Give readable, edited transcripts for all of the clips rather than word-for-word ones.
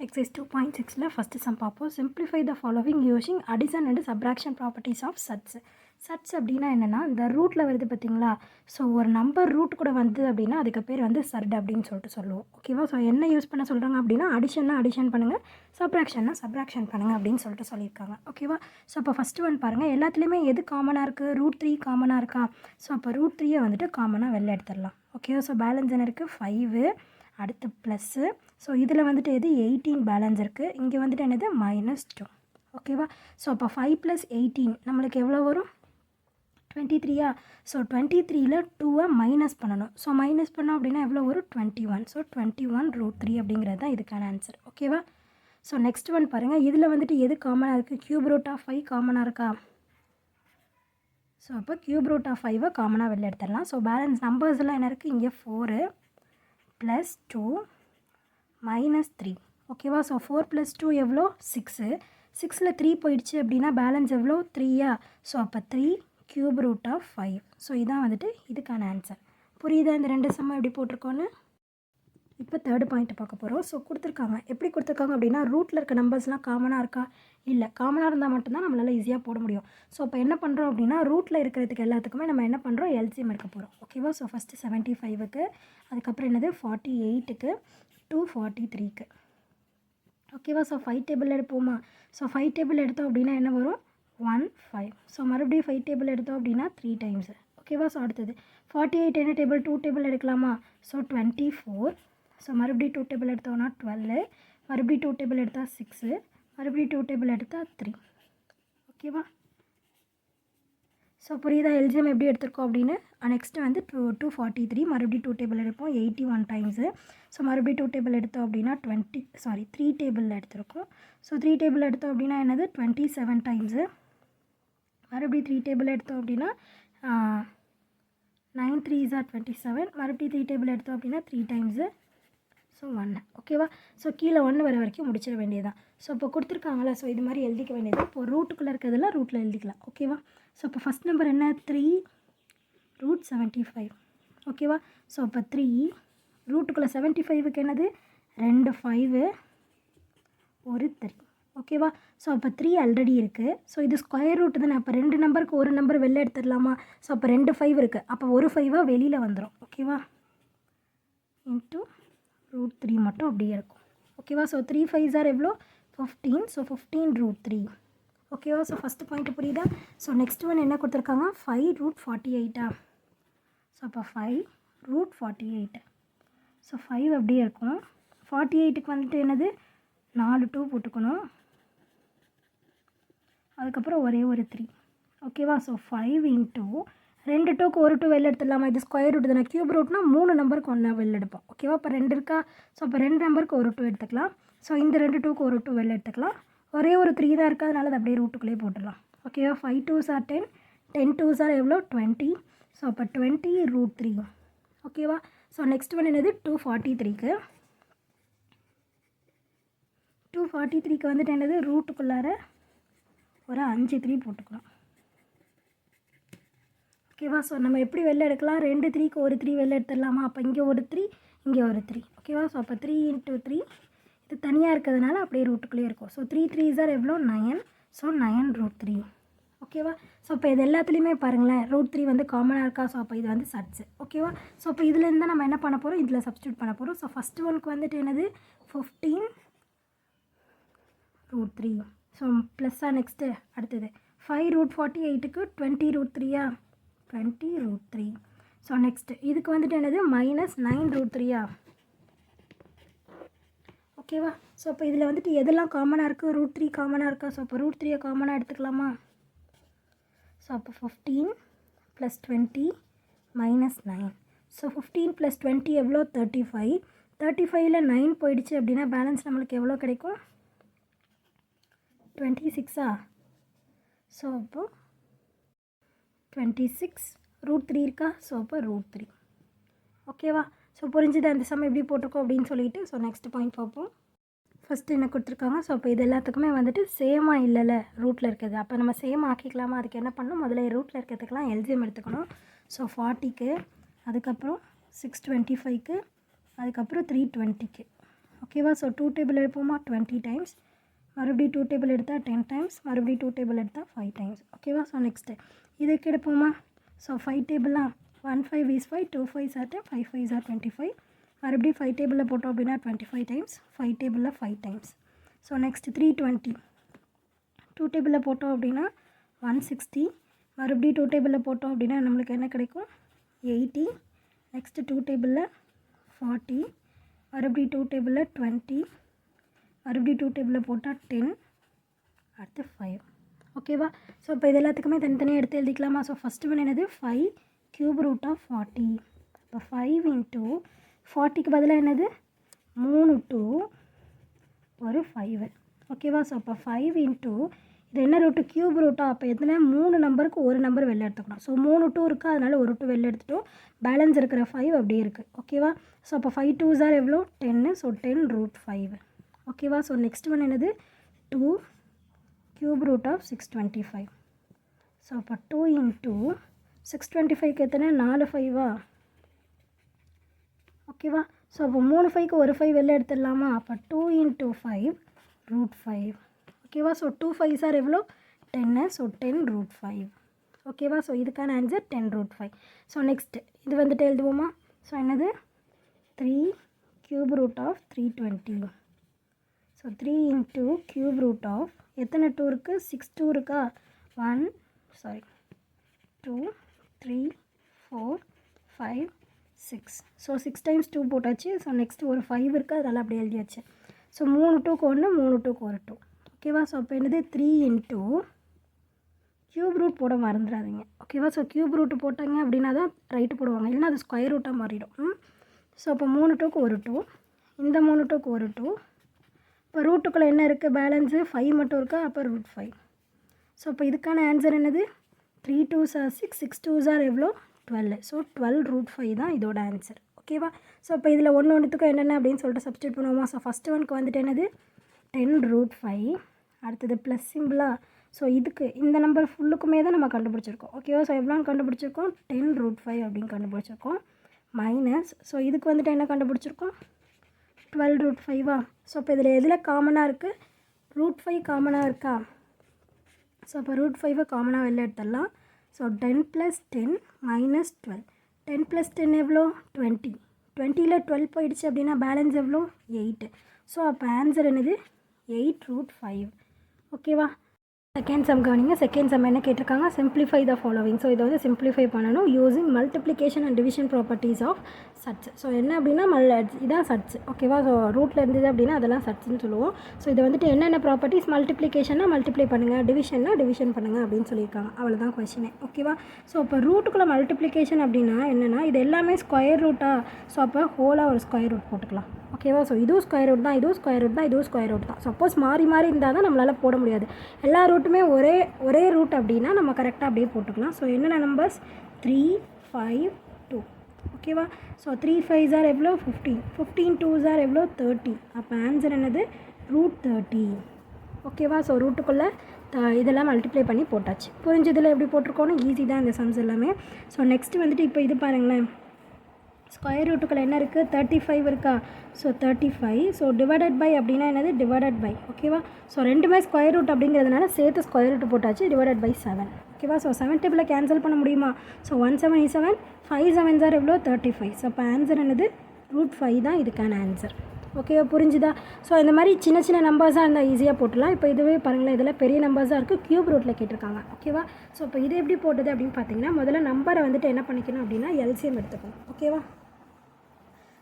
Exercise 2.6 first sum பார்ப்போம். Simplify the following using addition and subtraction properties of sets. Sets அப்படின்னா என்னென்னா இந்த ரூட்டில் வருது பார்த்தீங்களா. ஸோ ஒரு நம்பர் ரூட் கூட வந்து அப்படின்னா அதுக்கு பேர் வந்து சட் அப்படின்னு சொல்லிட்டு சொல்லுவோம். ஓகேவா. ஸோ என்ன யூஸ் பண்ண சொல்கிறாங்க அப்படின்னா அடிஷன்னா அடிஷன் பண்ணுங்கள், சப்ராக்ஷன்னா சப்ராக்ஷன் பண்ணுங்கள் அப்படின்னு சொல்லிட்டு சொல்லியிருக்காங்க. ஓகேவா. ஸோ இப்போ ஃபஸ்ட்டு ஒன் பாருங்கள், எல்லாத்துலேயுமே எது காமனாக இருக்குது, ரூட் 3 காமனாக இருக்கா. ஸோ அப்போ ரூட் 3 வந்துட்டு காமனாக வெளில எடுத்துடலாம். ஓகேவா. ஸோ பேலன்ஸ் என்ன இருக்குது, 5, அடுத்து ப்ளஸ்ஸு. ஸோ இதில் வந்துட்டு எது 18 பேலன்ஸ் இருக்குது, இங்கே வந்துட்டு என்னது -2. ஓகேவா. ஸோ அப்போ 5 + 18 நம்மளுக்கு எவ்வளோ வரும், 23. ஸோ 23ல் 2 மைனஸ் பண்ணணும். ஸோ மைனஸ் பண்ணோம் அப்படின்னா எவ்வளோ வரும், 21. ஸோ 21√3 அப்படிங்கிறது தான் இதுக்கான ஆன்சர். ஓகேவா. ஸோ நெக்ஸ்ட் ஒன் பாருங்கள், இதில் வந்துட்டு எது காமனாக இருக்குது, க்யூப் ரூட் ஆஃப் 5 காமனாக இருக்கா. ஸோ அப்போ க்யூப் ரூட் ஆஃப் 5 காமனாக வெளில எடுத்துடலாம். ஸோ பேலன்ஸ் நம்பர்ஸ் எல்லாம் என்ன இருக்குது, இங்கே 4 + 2 -3. ஓகேவா. ஸோ 4 + 2 எவ்வளோ, 6. 6ல் 3 போயிடுச்சு அப்படின்னா பேலன்ஸ் எவ்வளோ, 3. ஸோ அப்போ 3 க்யூப் ரூட் ஆஃப் 5. ஸோ இதான் வந்துட்டு இதுக்கான ஆன்சர். புரியுதா இந்த ரெண்டு சம்மா எப்படி போட்டிருக்கோன்னு. இப்போ தேர்ட் பாயிண்ட் பார்க்க போகிறோம். ஸோ கொடுத்துருக்காங்க, எப்படி கொடுத்துருக்காங்க அப்படின்னா ரூட்டில் இருக்க நம்பர்ஸ்லாம் காமனாக இருக்கா, இல்லை. காமனாக இருந்தால் மட்டும்தான் நம்மளால் ஈஸியாக போட முடியும். ஸோ இப்போ என்ன பண்ணுறோம் அப்படின்னா ரூட்டில் இருக்கிறதுக்கு எல்லாத்துக்குமே நம்ம என்ன பண்ணுறோம், எல்சிஎம் எடுக்க போகிறோம். ஓகேவா. ஸோ ஃபஸ்ட்டு 75க்கு, அதுக்கப்புறம் என்னது 48க்கு, 243க்கு. ஓகேவா. ஸோ 5 டேபிள் எடுப்போமா. ஸோ 5 டேபிள் எடுத்தோம் அப்படின்னா என்ன வரும், 1 5. ஸோ மறுபடியும் 5 டேபிள் எடுத்தோம் அப்படின்னா 3 டைம்ஸு. ஓகேவா. ஸோ அடுத்தது 48 என்ன டேபிள், 2 டேபிள் எடுக்கலாமா. ஸோ 24. ஸோ மறுபடியும் 2 டேபிள் எடுத்தோன்னா 12, மறுபடியும் 2 டேபிள் எடுத்தால் 6, மறுபடியும் 2 டேபிள் எடுத்தால் 3. ஓகேவா. ஸோ புரியுதா எல்ஜிஎம் எப்படி எடுத்திருக்கோம் அப்படின்னு. நெக்ஸ்ட்டு வந்து 243, மறுபடியும் 2 டேபிள் எடுப்போம் 81 டைம்ஸு. ஸோ மறுபடியும் 2 டேபிள் எடுத்தோம் அப்படின்னா 3 டேபிள் எடுத்திருக்கோம். ஸோ 3 டேபிள் எடுத்தோம் அப்படின்னா என்னது 27 டைம்ஸு. மறுபடியும் 3 டேபிள் எடுத்தோம் அப்படின்னா 9 3s are 27, மறுபடியும் 3 டேபிள் எடுத்தோம் அப்படின்னா 3 டைம்ஸு. ஸோ 1. ஓகேவா. ஸோ கீழே 1 வர வரைக்கும் முடிச்சிட வேண்டியதான். ஸோ இப்போ கொடுத்துருக்காங்களா, ஸோ இது மாதிரி எழுதிக்க வேண்டியது. இப்போ ரூட்டுக்குள்ளே இருக்கிறதெல்லாம் ரூட்டில் எழுதிக்கலாம். ஓகேவா. ஸோ இப்போ ஃபஸ்ட் நம்பர் என்ன, 3√75. ஓகேவா. ஸோ இப்போ 3 ரூட்டுக்குள்ளே 75க்கு என்னது 2 5 1 3. ஓகேவா. ஸோ அப்போ 3 ஆல்ரெடி இருக்குது. ஸோ இது ஸ்கொயர் ரூட்டு தானே, அப்போ 2 நம்பருக்கு ஒரு நம்பர் வெளில எடுத்துடலாமா. ஸோ அப்போ 2 5 இருக்குது, அப்போ ஒரு 5 வெளியில் வந்துடும். ஓகேவா. இன்ட்டு √3 மட்டும் அப்படியே இருக்கும். ஓகேவா. ஸோ 3 5s are எவ்வளோ, 15. ஸோ 15√3. ஓகேவா. ஸோ ஃபஸ்ட்டு பாயிண்ட் புரியுதா. ஸோ நெக்ஸ்ட் ஒன் என்ன கொடுத்துருக்காங்க, 5√48. ஸோ அப்போ 5√48. ஸோ 5 அப்படியே இருக்கும். 48க்கு வந்துட்டு என்னது 4 2 போட்டுக்கணும், அதுக்கப்புறம் ஒரே ஒரு 3. ஓகேவா. ஸோ 5 இன்ட்டு 2 2க்கு ஒரு 2 வெளில எடுத்துடலாமா. இது ஸ்கொயர் ரூட் தானே, க்யூப் ரூட்னா 3 நம்பருக்கு ஒன்றா வெளில எடுப்போம். ஓகேவா. இப்போ 2 இருக்கா. ஸோ அப்போ 2 நம்பருக்கு ஒரு 2 எடுத்துக்கலாம். ஸோ இந்த 2 2க்கு ஒரு 2 வெளில எடுத்துக்கலாம். ஒரே ஒரு 3 தான் இருக்குது, அதனால அது அப்படியே ரூட்டுக்குள்ளேயே போட்டுடலாம். ஓகேவா. 5 2s are 10, 10 2s are எவ்வளோ 20. ஸோ அப்போ 20√3. ஓகேவா. ஸோ நெக்ஸ்ட் ஒன் என்னது 243க்கு. 243க்கு வந்துட்டு என்னது ரூட்டுக்குள்ளார ஒரு 5 3 போட்டுக்கலாம். ஓகேவா. ஸோ நம்ம எப்படி வெளில எடுக்கலாம், 2 3க்கு ஒரு 3 வெளில எடுத்துடலாமா. அப்போ இங்கே ஒரு 3, இங்கே ஒரு 3. ஓகேவா. ஸோ அப்போ 3 × 3 இது தனியாக இருக்கிறதுனால அப்படியே ரூட்டுக்குள்ளேயே இருக்கும். ஸோ 3 3s are எவ்வளோ 9. ஸோ 9√3. ஓகேவா. ஸோ இப்போ இது எல்லாத்துலேயுமே பாருங்களேன் √3 வந்து காமனாக இருக்கா. ஸோ அப்போ இது வந்து சட்ஸு. ஓகேவா. ஸோ இப்போ இதுலேருந்து தான் நம்ம என்ன பண்ண போகிறோம், இதில் சப்ஸ்டியூட் பண்ண போகிறோம். ஸோ ஃபஸ்ட்டு ஒனுக்கு வந்துட்டு என்னது 15√3. ஸோ ப்ளஸ்ஸாக நெக்ஸ்ட்டு அடுத்தது 5√48க்கு 20√3. 20√3. ஸோ நெக்ஸ்ட்டு இதுக்கு வந்துட்டு என்னது -9√3. ஓகேவா. ஸோ இப்போ இதில் வந்துட்டு எதெல்லாம் காமனாக இருக்குது, √3 காமனாக இருக்கா. ஸோ அப்போ √3 காமனாக எடுத்துக்கலாமா. ஸோ அப்போ 15 + 20 -9. ஸோ 15 + 20 எவ்வளோ 35. 35ல் 9 போயிடுச்சு அப்படின்னா பேலன்ஸ் நம்மளுக்கு எவ்வளோ கிடைக்கும், 26. ஸோ அப்போது 26 √3 இருக்கா. ஸோ அப்போ √3. ஓகேவா. ஸோ புரிஞ்சுது அந்த சம் எப்படி போட்டிருக்கோம் அப்படின்னு சொல்லிட்டு. ஸோ நெக்ஸ்ட் பாயிண்ட் பார்ப்போம். ஃபஸ்ட்டு என்ன கொடுத்துருக்காங்க. ஸோ இப்போ இது எல்லாத்துக்குமே வந்துட்டு சேமாக இல்லைல்ல ரூட்டில் இருக்குது. அப்போ நம்ம சேம் ஆக்கிக்கலாமா. அதுக்கு என்ன பண்ணணும், முதல்ல ரூட்டில் இருக்கிறதுக்கெலாம் எல்ஜிஎம் எடுத்துக்கணும். ஸோ 40க்கு, அதுக்கப்புறம் 625க்கு, அதுக்கப்புறம் 320க்கு. ஓகேவா. ஸோ 2 டேபிள் எடுப்போமா 20 டைம்ஸ், மறுபடியும் 2 டேபிள் எடுத்தால் 10 டைம்ஸ், மறுபடியும் 2 டேபிள் எடுத்தால் 5 டைம்ஸ். ஓகேவா. ஸோ நெக்ஸ்ட்டு இதுக்கு எடுப்போமா. ஸோ 5 டேபிளாக 1 5 is 5, 2 5 are 10, 5 5 are 25. மறுபடியும் 5 டேபிளில் போட்டோம் அப்படின்னா 25 டைம்ஸ், 5 டேபிளில் 5 டைம்ஸ். ஸோ நெக்ஸ்ட் 320 2 டேபிளில் போட்டோம் அப்படின்னா 160. மறுபடியும் 2 டேபிளில் போட்டோம் அப்படின்னா நம்மளுக்கு என்ன கிடைக்கும் 80. நெக்ஸ்ட்டு 2 டேபிளில் 40, மறுபடியும் 2 டேபிளில் 20, மறுபடியும் 2 டேபிளில் போட்டால் 10, அடுத்து 5. ஓகேவா. ஸோ இப்போ இது எல்லாத்துக்குமே தனித்தனியாக எடுத்து எழுதிக்கலாமா. ஸோ ஃபஸ்ட்டு ஒன் என்னது 5 cube root of 40. இப்போ 5 into 40க்கு பதிலாக என்னது 3 2 ஒரு 5. ஓகேவா. ஸோ அப்போ 5 into இது என்ன ரூட்டு க்யூப் ரூட்டாக. அப்போ எத்தனை 3 நம்பருக்கு ஒரு நம்பர் வெளில எடுத்துக்கணும். ஸோ 3 2 இருக்குது, அதனால் ஒரு 2 வெளில எடுத்துட்டோம். பேலன்ஸ் இருக்கிற 5 அப்படியே இருக்குது. ஓகேவா. ஸோ அப்போ 5 2s are எவ்வளோ 10. So 10 root 5. ஓகேவா. ஸோ நெக்ஸ்ட் ஒன் என்னது 2 cube root of 625. ஸோ அப்போ 2 into 625க்கு எத்தனை 4 5வா. ஓகேவா. ஸோ அப்போ 3 5க்கு ஒரு 5 வெளில எடுத்துடலாமா. அப்போ 2 into 5 root 5. ஓகேவா. ஸோ 2 5s are எவ்வளோ 10. So 10 root 5. ஓகேவா. ஸோ இதுக்கான ஆன்சர் 10 root 5. ஸோ நெக்ஸ்ட் இது வந்துட்டு எழுதுவோமா. ஸோ என்னது 3 cube root of 320. So 3 into cube root of எத்தனை 2 இருக்குது 6 2 இருக்கா. 2 3 4 5 6. ஸோ 6 times 2 போட்டாச்சு. ஸோ நெக்ஸ்ட்டு ஒரு 5 இருக்குது, அதனால் அப்படியே எழுதியாச்சு. ஸோ 3 2க்கு 1, 3 2க்கு ஒரு 2. ஓகேவா. ஸோ அப்போ என்னது 3 into க்யூப் ரூட் போட மறந்துடாதீங்க. ஓகேவா. ஸோ க்யூப் ரூட்டு போட்டாங்க அப்படின்னா தான் ரைட்டு போடுவாங்க, இல்லைன்னா அது ஸ்கொயர் ரூட்டாக மாறிடும். ஸோ அப்போ 3 2க்கு ஒரு 2, இந்த 3 2க்கு ஒரு 2. இப்போ ரூட்டுக்குள்ளே என்ன இருக்குது பேலன்ஸு 5 மட்டும் இருக்கா. அப்போ root 5. ஸோ அப்போ இதுக்கான ஆன்சர் என்னது 3 2s are 6, 6 2s are எவ்வளோ 12. ஸோ 12 root 5 தான் இதோட ஆன்சர். ஓகேவா. ஸோ இப்போ இதில் ஒன்றுத்துக்கும் என்னென்ன அப்படின்னு சொல்லிட்டு சப்ஸ்டியூட் பண்ணுவோமா. ஸோ ஃபஸ்ட்டு ஒனுக்கு வந்துட்டு என்னது 10 root 5. அடுத்தது ப்ளஸ் சிம்பிளா. ஸோ இதுக்கு இந்த நம்பர் ஃபுல்லுக்குமே தான் நம்ம கண்டுபிடிச்சிருக்கோம். ஓகேவா. ஸோ எவ்வளோன்னு கண்டுபிடிச்சிருக்கோம் 10 root 5 அப்படின்னு கண்டுபிடிச்சிருக்கோம். மைனஸ் ஸோ இதுக்கு வந்துட்டு என்ன கண்டுபிடிச்சிருக்கோம் 12 root 5வா. ஸோ இப்போ இதில் எதில் காமனாக இருக்குது root 5 காமனாக இருக்கா. ஸோ அப்போ root 5 காமனாக வெளில எடுத்துடலாம். So 10 + 10 minus 12. 10 + 10 எவ்வளோ 20. 20ல் 12 போயிடுச்சு அப்படின்னா பேலன்ஸ் எவ்வளோ 8. ஸோ அப்போ ஆன்சர் என்னது 8 root 5. ஓகேவா. செகண்ட் சம் கவனிங்க. செகண்ட் சம் என்ன கேட்டிருக்காங்க சிம்பிளிஃபை த ஃபாலோவிங். ஸோ இதை வந்து சிம்பிளிஃபை பண்ணணும் using multiplication and division properties of surds. So என்ன அப்படின்னா இதான் சட்ஸ். ஓகேவா. ஸோ ரூட்டில் இருந்தது அப்படின்னா அதெல்லாம் சட்ஸ்ன்னு சொல்லுவோம். ஸோ இதை வந்துட்டு என்னென்ன ப்ராப்பர்ட்டிஸ் மல்டிப்ளிகேஷன்னா மல்டிப்ளை பண்ணுங்கள், டிவிஷன்னா டிவிஷன் பண்ணுங்கள் அப்படின்னு சொல்லியிருக்காங்க. அவ்வளோதான் கொஸ்டினே. ஓகேவா. ஸோ இப்போ ரூட்டுக்குள்ளே மல்டிப்ளிகேஷன் அப்படின்னா என்னென்னா இது எல்லாமே ஸ்கொயர் ரூட்டாக. ஸோ அப்போ ஹோலாக ஒரு ஸ்கொயர் ரூட் போட்டுக்கலாம். ஓகேவா. ஸோ இதுவும் ஸ்கொயர் ரூட் தான், இதுவும் ஸ்கொயர் ரூட் தான், இதுவும் ஸ்கொயர் ரூட் தான். சப்போஸ் மாறி மாறி இருந்தால் தான் நம்மளால் போட முடியாது. எல்லா ரூட்டுமே ஒரே ரூட் அப்படின்னா நம்ம கரெக்டாக அப்படியே போட்டுக்கலாம். ஸோ என்னென்ன நம்பர்ஸ் 3 5 2. ஓகேவா. ஸோ 3 5s are எவ்வளோ 15, 15 2s are எவ்வளோ 30. அப்போ ஆன்சர் என்னது root 30. ஓகேவா. ஸோ ரூட்டுக்குள்ளே இதெல்லாம் மல்டிப்ளை பண்ணி போட்டாச்சு. புரிஞ்சதில் எப்படி போட்டிருக்கோன்னு ஈஸி தான் இந்த சம்ஸ் எல்லாமே. ஸோ நெக்ஸ்ட்டு வந்துட்டு இப்போ இது பாருங்களேன் ஸ்கொயர் ரூட்டுக்குள்ள என்ன இருக்குது 35 இருக்கா. ஸோ 35. ஸோ டிவைடட் பை அப்படின்னா என்னது டிவைடட் பை. ஓகேவா. ஸோ ரெண்டுமே ஸ்கொயர் ரூட் அப்படிங்கிறதுனால சேர்த்து ஸ்கொயர் ரூட் போட்டாச்சு. Divided by 7. ஓகேவா. ஸோ 7 டேபிளில் கேன்சல் பண்ண முடியுமா. ஸோ 1 7 is 7, 5 7s are எவ்வளோ 35. ஸோ அப்போ ஆன்சர் என்னது root 5 தான் இதுக்கான ஆன்சர். ஓகேவா. புரிஞ்சுதா. ஸோ இந்த மாதிரி சின்ன சின்ன நம்பர்ஸாக இருந்தால் ஈஸியாக போட்டுடலாம். இப்போ இதுவே பாருங்களேன் இதில் பெரிய நம்பர்ஸாக இருக்குது, க்யூப் ரூட்டில் கேட்டிருக்காங்க. ஓகேவா. ஸோ இப்போ இது எப்படி போட்டது அப்படின்னு பார்த்தீங்கன்னா முதல்ல நம்பரை வந்துட்டு என்ன பண்ணிக்கணும் அப்படின்னா எல்சிஎம் எடுத்துக்கணும். ஓகேவா.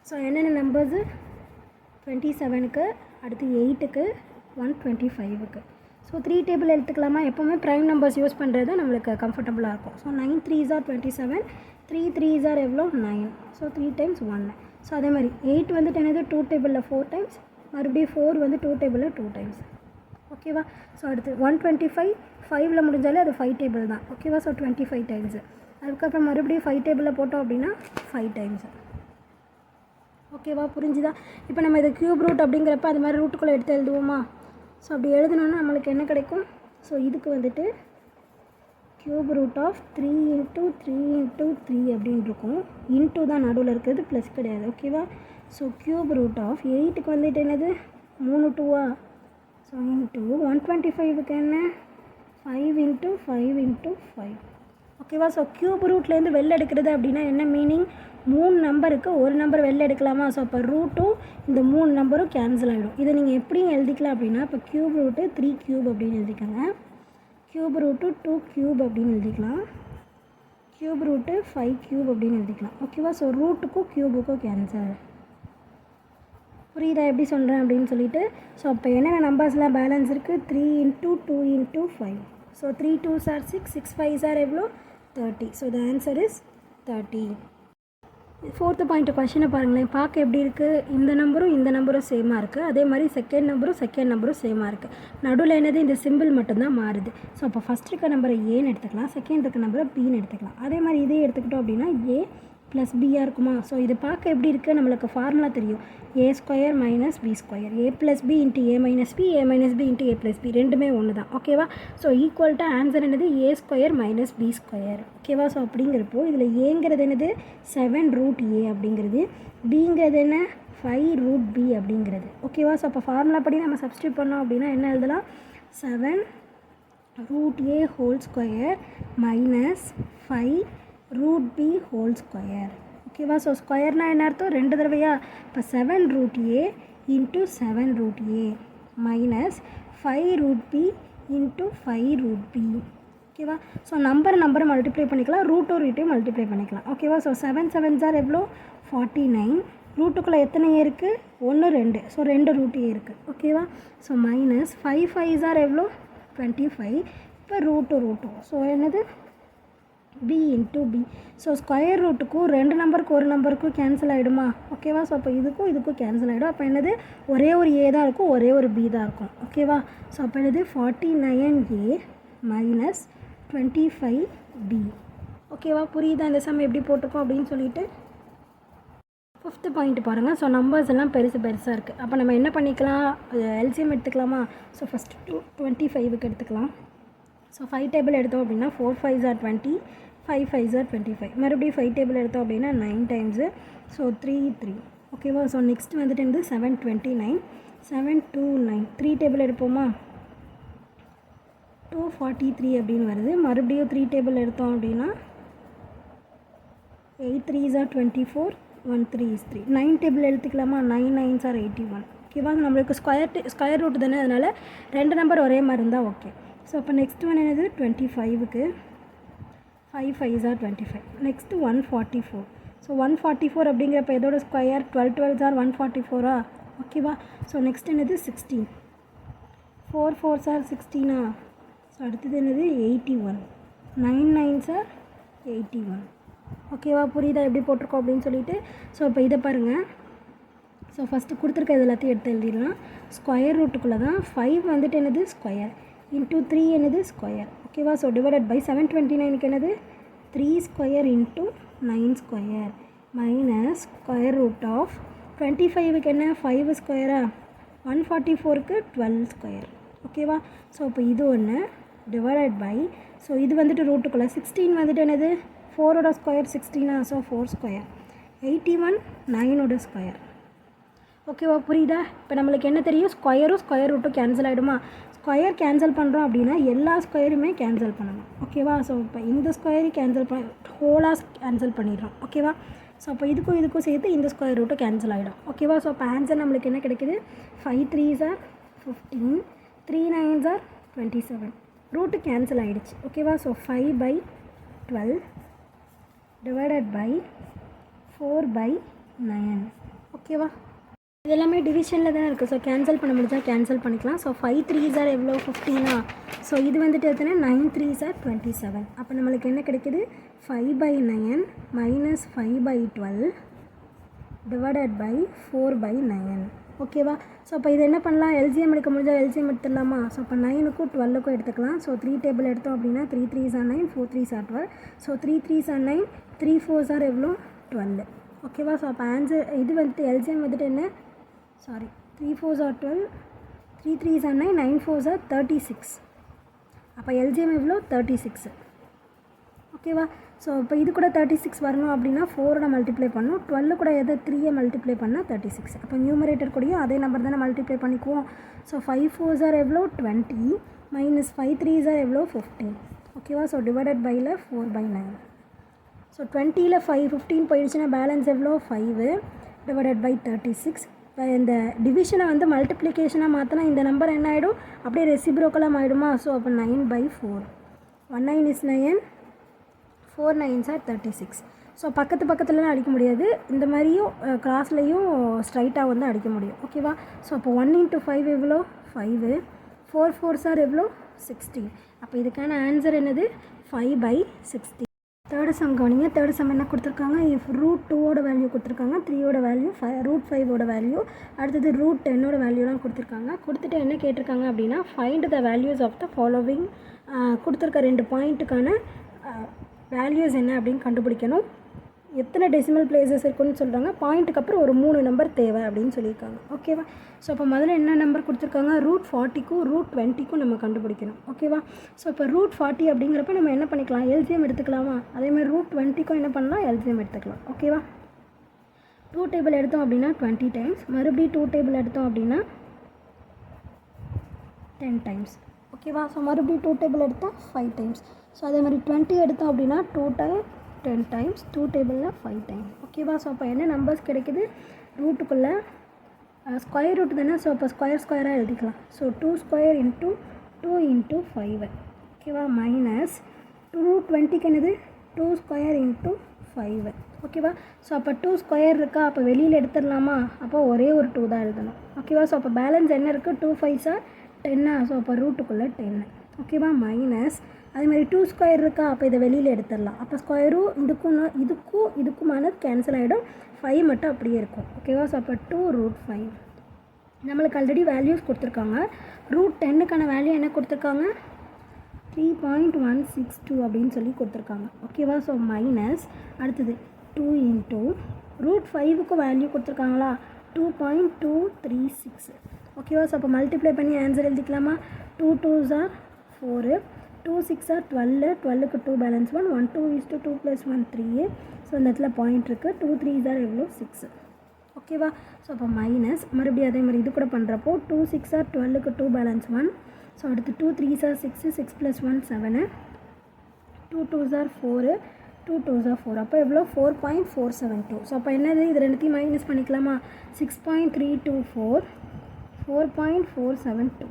ஸோ என்னென்ன நம்பர்ஸு 27க்கு, அடுத்து 8க்கு, 125க்கு. ஸோ 3 டேபிள் எடுத்துக்கலாமா. எப்போவுமே ப்ரைம் நம்பர்ஸ் யூஸ் பண்ணுறது நம்மளுக்கு கம்ஃபர்டபுளாக இருக்கும். So 9 3s are 27, 3 3s are எவ்வளோ 9. So 3 times 1. ஸோ அதே மாதிரி 8 வந்துட்டு என்னது 2 டேபிளில் 4 times, மறுபடியும் 4 வந்து 2 டேபிளில் 2 times. ஓகேவா. ஸோ அடுத்து 125 5ல் முடிஞ்சாலே அது 5 டேபிள் தான். ஓகேவா. So 25 times. அதுக்கப்புறம் மறுபடியும் 5 டேபிளில் போட்டோம் அப்படின்னா 5 times. ஓகேவா. புரிஞ்சுதா. இப்போ நம்ம இதை க்யூப் ரூட் அப்படிங்கிறப்ப அது மாதிரி ரூட்டுக்குள்ளே எடுத்து எழுதுவோமா. ஸோ அப்படி எழுதணுன்னா நம்மளுக்கு என்ன கிடைக்கும். ஸோ இதுக்கு வந்துட்டு க்யூப் ரூட் ஆஃப் 3 × 3 × 3 அப்படின்னு இருக்கும். இன்ட்டு தான் நடுவில் இருக்கிறது, ப்ளஸ் கிடையாது. ஓகேவா. ஸோ க்யூப் ரூட் ஆஃப் 8க்கு வந்துட்டு என்னது 3 2 ஸோ இன்ட்டு 125க்கு என்ன 5 இன்ட்டு 5 இன்ட்டு 5. ஓகேவா? ஸோ க்யூப் ரூட்லேருந்து வெளில எடுக்கிறது அப்படின்னா என்ன மீனிங்? 3 நம்பருக்கு ஒரு நம்பர் வெளில எடுக்கலாமா? ஸோ அப்போ ரூட்டும் இந்த 3 நம்பரும் கேன்சல் ஆகிடும். இதை நீங்கள் எப்படியும் எழுதிக்கலாம் அப்படின்னா, இப்போ க்யூப் ரூட்டு 3 க்யூப் அப்படின்னு எழுதிக்கோங்க. க்யூப் ரூட்டு 2 க்யூப் அப்படின்னு எழுதிக்கலாம். க்யூப் ரூட்டு 5 க்யூப் அப்படின்னு எழுதிக்கலாம். ஓகேவா? ஸோ ரூட்டுக்கும் க்யூபுக்கும் கேன்சல். புரியுதா எப்படி சொல்கிறேன் அப்படின்னு சொல்லிட்டு? ஸோ அப்போ என்னென்ன நம்பர்ஸ்லாம் பேலன்ஸ் இருக்குது? 3 into 2 into 5. So 3 2s are 6, 6 5s are எவ்வளோ 30. So the answer is 30. 4th point கொஷினை பாருங்களேன். பார்க்க எப்படி இருக்குது? இந்த நம்பரும் சேமாக இருக்குது. அதே மாதிரி செகண்ட் நம்பரும் சேமாக இருக்குது. நடுவில் என்னது? இந்த சிம்பிள் மட்டும்தான் மாறுது. ஸோ அப்போ ஃபஸ்ட் இருக்க நம்பரை ஏன்னு எடுத்துக்கலாம், செகண்ட் இருக்க நம்பரை பின்னு எடுத்துக்கலாம். அதே மாதிரி இதே எடுத்துக்கிட்டோம் அப்படின்னா ஏ ப்ளஸ் பியாக இருக்குமா? ஸோ இது பார்க்க எப்படி இருக்குது? நம்மளுக்கு ஃபார்முலா தெரியும். ஏ ஸ்கொயர் மைனஸ் பி ஸ்கொயர், ஏ ப்ளஸ் பி இன்ட்டு ஏ மைனஸ் பி, ஏ மைனஸ் பி இன்ட்டு ஏ ப்ளஸ் பி, ரெண்டுமே ஒன்று தான். ஓகேவா? ஸோ ஈக்குவல் டு ஆன்சர் என்னது? ஏ ஸ்கொயர் மைனஸ் பி ஸ்கொயர். ஓகேவா? ஸோ அப்படிங்கிறப்போ இதில் ஏங்கிறது என்னது? 7 ரூட் ஏ அப்படிங்கிறது, பிங்கிறது என்ன? 5 ரூட் பி அப்படிங்கிறது. ஓகேவா? ஸோ அப்போ ஃபார்முலா படி நம்ம சப்ஸ்டியூட் பண்ணோம் அப்படின்னா என்ன எழுதலாம்? 7 root A whole square minus 5 root B whole square. ஓகேவா? ஸோ ஸ்கொயர்னால் என்ன அர்த்தம்? 2 தடவையா? இப்போ 7 root A into 7 root A minus 5 root B into 5 root B. ஓகேவா? ஸோ நம்பரை மல்டிப்ளை பண்ணிக்கலாம், ரூட்டையும் மல்டிப்ளை பண்ணிக்கலாம். ஓகேவா? ஸோ 7 7s are எவ்வளோ 49. ரூட்டுக்குள்ளே எத்தனை ஏ இருக்குது? 1 2. ஸோ 2 ரூட் ஏ இருக்குது. ஓகேவா? ஸோ மைனஸ் 5 5s are எவ்வளோ 25. இப்போ ரூட்டு ஸோ என்னது? B into B. So square ரூட்டுக்கும் 2 நம்பருக்கு ஒரு நம்பருக்கும் கேன்சல் ஆகிடுமா? ஓகேவா? ஸோ அப்போ இதுக்கும் கேன்சல் ஆகிடும். அப்போ என்னது? ஒரே ஒரு ஏ தான் இருக்கும், ஒரே ஒரு பி தான் இருக்கும். ஓகேவா? ஸோ அப்போ என்னது? 49a minus 25b. ஓகேவா? புரியுதா இந்த சம் எப்படி போட்டிருக்கோம் அப்படின்னு சொல்லிட்டு? 5th பாயிண்ட் பாருங்கள். ஸோ நம்பர்ஸ் எல்லாம் பெருசாக இருக்குது. அப்போ நம்ம என்ன பண்ணிக்கலாம்? எல்சிஎம் எடுத்துக்கலாமா? ஸோ ஃபஸ்ட்டு 25க்கு எடுத்துக்கலாம். ஸோ 5 டேபிள் எடுத்தோம் அப்படின்னா 4 5s are 20, 5 5s are 25. மறுபடியும் 5 டேபிள் எடுத்தோம் அப்படின்னா 9 டைம்ஸு. ஸோ 3 3. ஓகேவா? ஸோ நெக்ஸ்ட் வந்துட்டு வந்து 7 29, 7 2 9. 3 டேபிள் எடுப்போமா? 243 அப்படின்னு வருது. மறுபடியும் 3 டேபிள் எடுத்தோம் அப்படின்னா 8 3s are 24, 1 3 is 3. 9 டேபிள் எடுத்துக்கலாமா? 9 9s are 81. ஓகேவா? நம்மளுக்கு ஸ்கொயர் ரூட் தானே, அதனால் 2 நம்பர் ஒரே மாதிரி இருந்தால் ஓகே. ஸோ அப்போ நெக்ஸ்ட் ஒன் என்னது? 25க்கு 5 5s are 25. நெக்ஸ்ட்டு 144. ஸோ 144 அப்படிங்கிறப்ப எதோட ஸ்கொயர்? 12 12s are 144. ஓகேவா? ஸோ நெக்ஸ்ட் என்னது? 16. 4 4s are 16. ஸோ அடுத்தது என்னது? 81. 9 9s are 81. ஓகேவா? புரியுதா எப்படி போட்டிருக்கோம் அப்படின்னு சொல்லிட்டு? ஸோ இப்போ இதை பாருங்கள். ஸோ ஃபஸ்ட்டு கொடுத்துருக்க எல்லாத்தையும் எடுத்து எழுதிடலாம். ஸ்கொயர் ரூட்டுக்குள்ளே தான் 5 வந்துட்டு என்னது? ஸ்கொயர் இன்ட்டு 3 என்னது? ஸ்கொயர். ஓகேவா? ஸோ டிவைடட் பை 729க்கு என்னது? 3 square into 9 square minus square root of 25க்கு என்ன? 5 ஸ்கொயரா? 144க்கு 12 ஸ்கொயர். ஓகேவா? ஸோ இப்போ இது ஒன்று டிவைடட் பை, ஸோ இது வந்துட்டு ரூட்டுக்குள்ளே 16 வந்துட்டு என்னது? 4ஓட ஸ்கொயர் 16. So 4 square. 81 9ஓட ஸ்கொயர். ஓகேவா? புரியுதா? இப்போ நம்மளுக்கு என்ன தெரியும்? ஸ்கொயர் ரூட்டும் கேன்சல் ஆகிடுமா? ஸ்கொயர் கேன்சல் பண்ணுறோம் அப்படின்னா எல்லா ஸ்கொயருமே கேன்சல் பண்ணணும். ஓகேவா? ஸோ இப்போ இந்த ஸ்கொயரையும் கேன்சல் ஹோலாக கேன்சல் பண்ணிடுறோம். ஓகேவா? ஸோ அப்போ இதுக்கும் சேர்த்து இந்த ஸ்கொயர் ரூட்டும் கேன்சல் ஆகிடும். ஓகேவா? ஸோ அப்போ ஆன்சர் நம்மளுக்கு என்ன கிடைக்குது? 5 3s are 15, 3 9s are 27. Route cancel ஆகிடுச்சு. ஓகேவா? So 5/12 divided by 4/9. ஓகேவா? இது எல்லாமே டிவிஷனில் தான் இருக்குது. ஸோ கேன்சல் பண்ண முடிஞ்சா கேன்சல் பண்ணிக்கலாம். ஸோ 5 3s are எவ்வளோ? 15. ஸோ இது வந்துட்டு எத்தனை? 9 3s are 27. அப்போ நம்மளுக்கு என்ன கிடைக்குது? 5/9 மைனஸ் 5/12 டிவைடட் பை 4/9. ஓகேவா? ஸோ அப்போ இது என்ன பண்ணலாம்? எல்சிஎம் எடுக்க முடிஞ்சால் எல்சிஎம் எடுத்துடலாமா? ஸோ அப்போ 9க்கும் 12க்கும் எடுத்துக்கலாம். ஸோ 3 டேபிள் எடுத்தோம் அப்படின்னா 3 3s are 9, 4 3s are 12. So 3 3s are 9, 3 4s are எவ்வளோ? 12. ஓகேவா? ஸோ அப்போ ஆன்சர் இது வந்துட்டு எல்சிஎம் வந்துட்டு என்ன? 3 4s are 12, 3 3s are 9, 9 4s are 36. அப்போ எல்சிஎம் எவ்வளோ? 36. ஓகேவா? ஸோ இப்போ இது கூட 36 வரணும் அப்படின்னா 4 மல்டிப்ளை பண்ணணும். 12 கூட எதை 3 மல்டிப்ளை பண்ணால் 36. அப்போ நியூமரேட்டர் கூடயும் அதே நம்பர் தானே மல்டிப்ளை பண்ணிக்குவோம். ஸோ 5 4s are எவ்வளோ 20 மைனஸ் 5 3s are எவ்வளோ 15. ஓகேவா? ஸோ டிவைடட் பையில் 4/9. ஸோ 20ல் 5 15 போயிடுச்சுன்னா பேலன்ஸ் எவ்வளோ 5 டிவைடட் பை 36. இந்த டிவிஷனை வந்து மல்டிப்ளிகேஷனாக மாற்றினா இந்த நம்பர் என்ன ஆகிடும், அப்படியே ரெசிப்ரோக்கலாக ஆகிடுமா. ஸோ அப்போ 9/4. 1 9 is 9, 4 9s are 36. ஸோ பக்கத்துலலாம் அடிக்க முடியாது, இந்த மாதிரியும் கிராஸ்லேயும் ஸ்ட்ரைட்டாக வந்து அடிக்க முடியும். ஓகேவா? ஸோ அப்போ 1 × 5 எவ்வளோ 5, 4 4s are எவ்வளோ 16. அப்போ இதுக்கான ஆன்சர் என்னது 5/16. தேர்டு சம் கவனிங்க. தேர்டு சம் என்ன கொடுத்துருக்காங்க, இஃப் √2 வேல்யூ கொடுத்துருக்காங்க, 3 வேல்யூ, √5 வேல்யூ, அடுத்தது √10 வேல்யூலாம் கொடுத்துருக்காங்க. கொடுத்துட்டு என்ன கேட்டிருக்காங்க அப்படின்னா find the values of the following. கொடுத்துருக்க 2 பாயிண்ட்டுக்கான வேல்யூஸ் என்ன அப்படின்னு கண்டுபிடிக்கணும். எத்தனை டெசிமல் பிளேசஸ் இருக்குன்னு சொல்கிறாங்க, பாயிண்ட்டுக்கு அப்புறம் ஒரு 3 நம்பர் தேவை அப்படின்னு சொல்லியிருக்காங்க. ஓகேவா? ஸோ அப்போ முதல்ல என்ன நம்பர் கொடுத்துருக்காங்க, √40க்கும் √20க்கும் நம்ம கண்டுபிடிக்கணும். ஓகேவா? ஸோ இப்போ √40 அப்படிங்கிறப்ப நம்ம என்ன பண்ணிக்கலாம், எல்சிஎம் எடுத்துக்கலாமா, அதேமாதிரி √20க்கும் என்ன பண்ணலாம், எல்சிஎம் எடுத்துக்கலாம். ஓகேவா? 2 டேபிள் எடுத்தோம் அப்படின்னா 20 டைம்ஸ், மறுபடியும் 2 டேபிள் எடுத்தோம் அப்படின்னா 10 டைம்ஸ். ஓகேவா? ஸோ மறுபடியும் 2 டேபிள் எடுத்தால் 5 டைம்ஸ். ஸோ அதே மாதிரி 20 எடுத்தோம் அப்படின்னா 2 டைம் 10 டைம்ஸ், 2 டேபிளில் 5 டைம். ஓகேவா? ஸோ அப்போ என்ன நம்பர்ஸ் கிடைக்குது, ரூட்டுக்குள்ளே ஸ்கொயர் ரூட் தானே. ஸோ அப்போ ஸ்கொயராக எழுதிக்கலாம். So 2 square into 2 × 5. ஓகேவா? மைனஸ் √20க்கு என்னது 2 ஸ்கொயர் இன்ட்டு 5. ஓகேவா? ஸோ அப்போ 2 ஸ்கொயர் இருக்கா, அப்போ வெளியில் எடுத்துடலாமா, அப்போ ஒரே ஒரு 2 தான் எழுதணும். ஓகேவா? ஸோ அப்போ பேலன்ஸ் என்ன இருக்குது, 2 5s are 10. ஸோ அப்போ ரூட்டுக்குள்ளே 10. ஓகேவா? மைனஸ் அதேமாதிரி 2 ஸ்கொயர் இருக்கா, அப்போ இதை வெளியில் எடுத்துடலாம். அப்போ ஸ்கொயரும் இதுக்குமானது கேன்சல் ஆகிடும், 5 மட்டும் அப்படியே இருக்கும். ஓகேவா? ஸோ அப்போ 2 √5. நம்மளுக்கு ஆல்ரெடி வேல்யூஸ் கொடுத்துருக்காங்க. √10க்கான வேல்யூ என்ன கொடுத்துருக்காங்க, 3.162 அப்படின்னு சொல்லி கொடுத்துருக்காங்க. ஓகேவா? ஸோ மைனஸ் அடுத்தது 2 × √5க்கு வேல்யூ கொடுத்துருக்காங்களா 2.236. ஓகேவா? ஸோ அப்போ மல்டிப்ளை பண்ணி ஆன்சர் எழுதிக்கலாமா. 2 2s are 4, 2 6 are 12, 12க்கு 2 பேலன்ஸ் 1, 1 2 is to 2 + 1 3. ஸோ இந்த இடத்துல பாயிண்ட் இருக்குது, 2 3s are எவ்வளோ 6. ஓகேவா? ஸோ அப்போ மைனஸ் மறுபடியும் அதே மாதிரி இது கூட பண்ணுறப்போ 2 6 are 12க்கு 2 பேலன்ஸ் 1. ஸோ அடுத்து 2 3s are 6, 6 + 1 7, 2 2s are 4, 2 2s are 4. அப்போ எவ்வளோ 4.472. ஸோ அப்போ என்னது, இது ரெண்டுத்தையும் மைனஸ் பண்ணிக்கலாமா. 6.324, 4.472.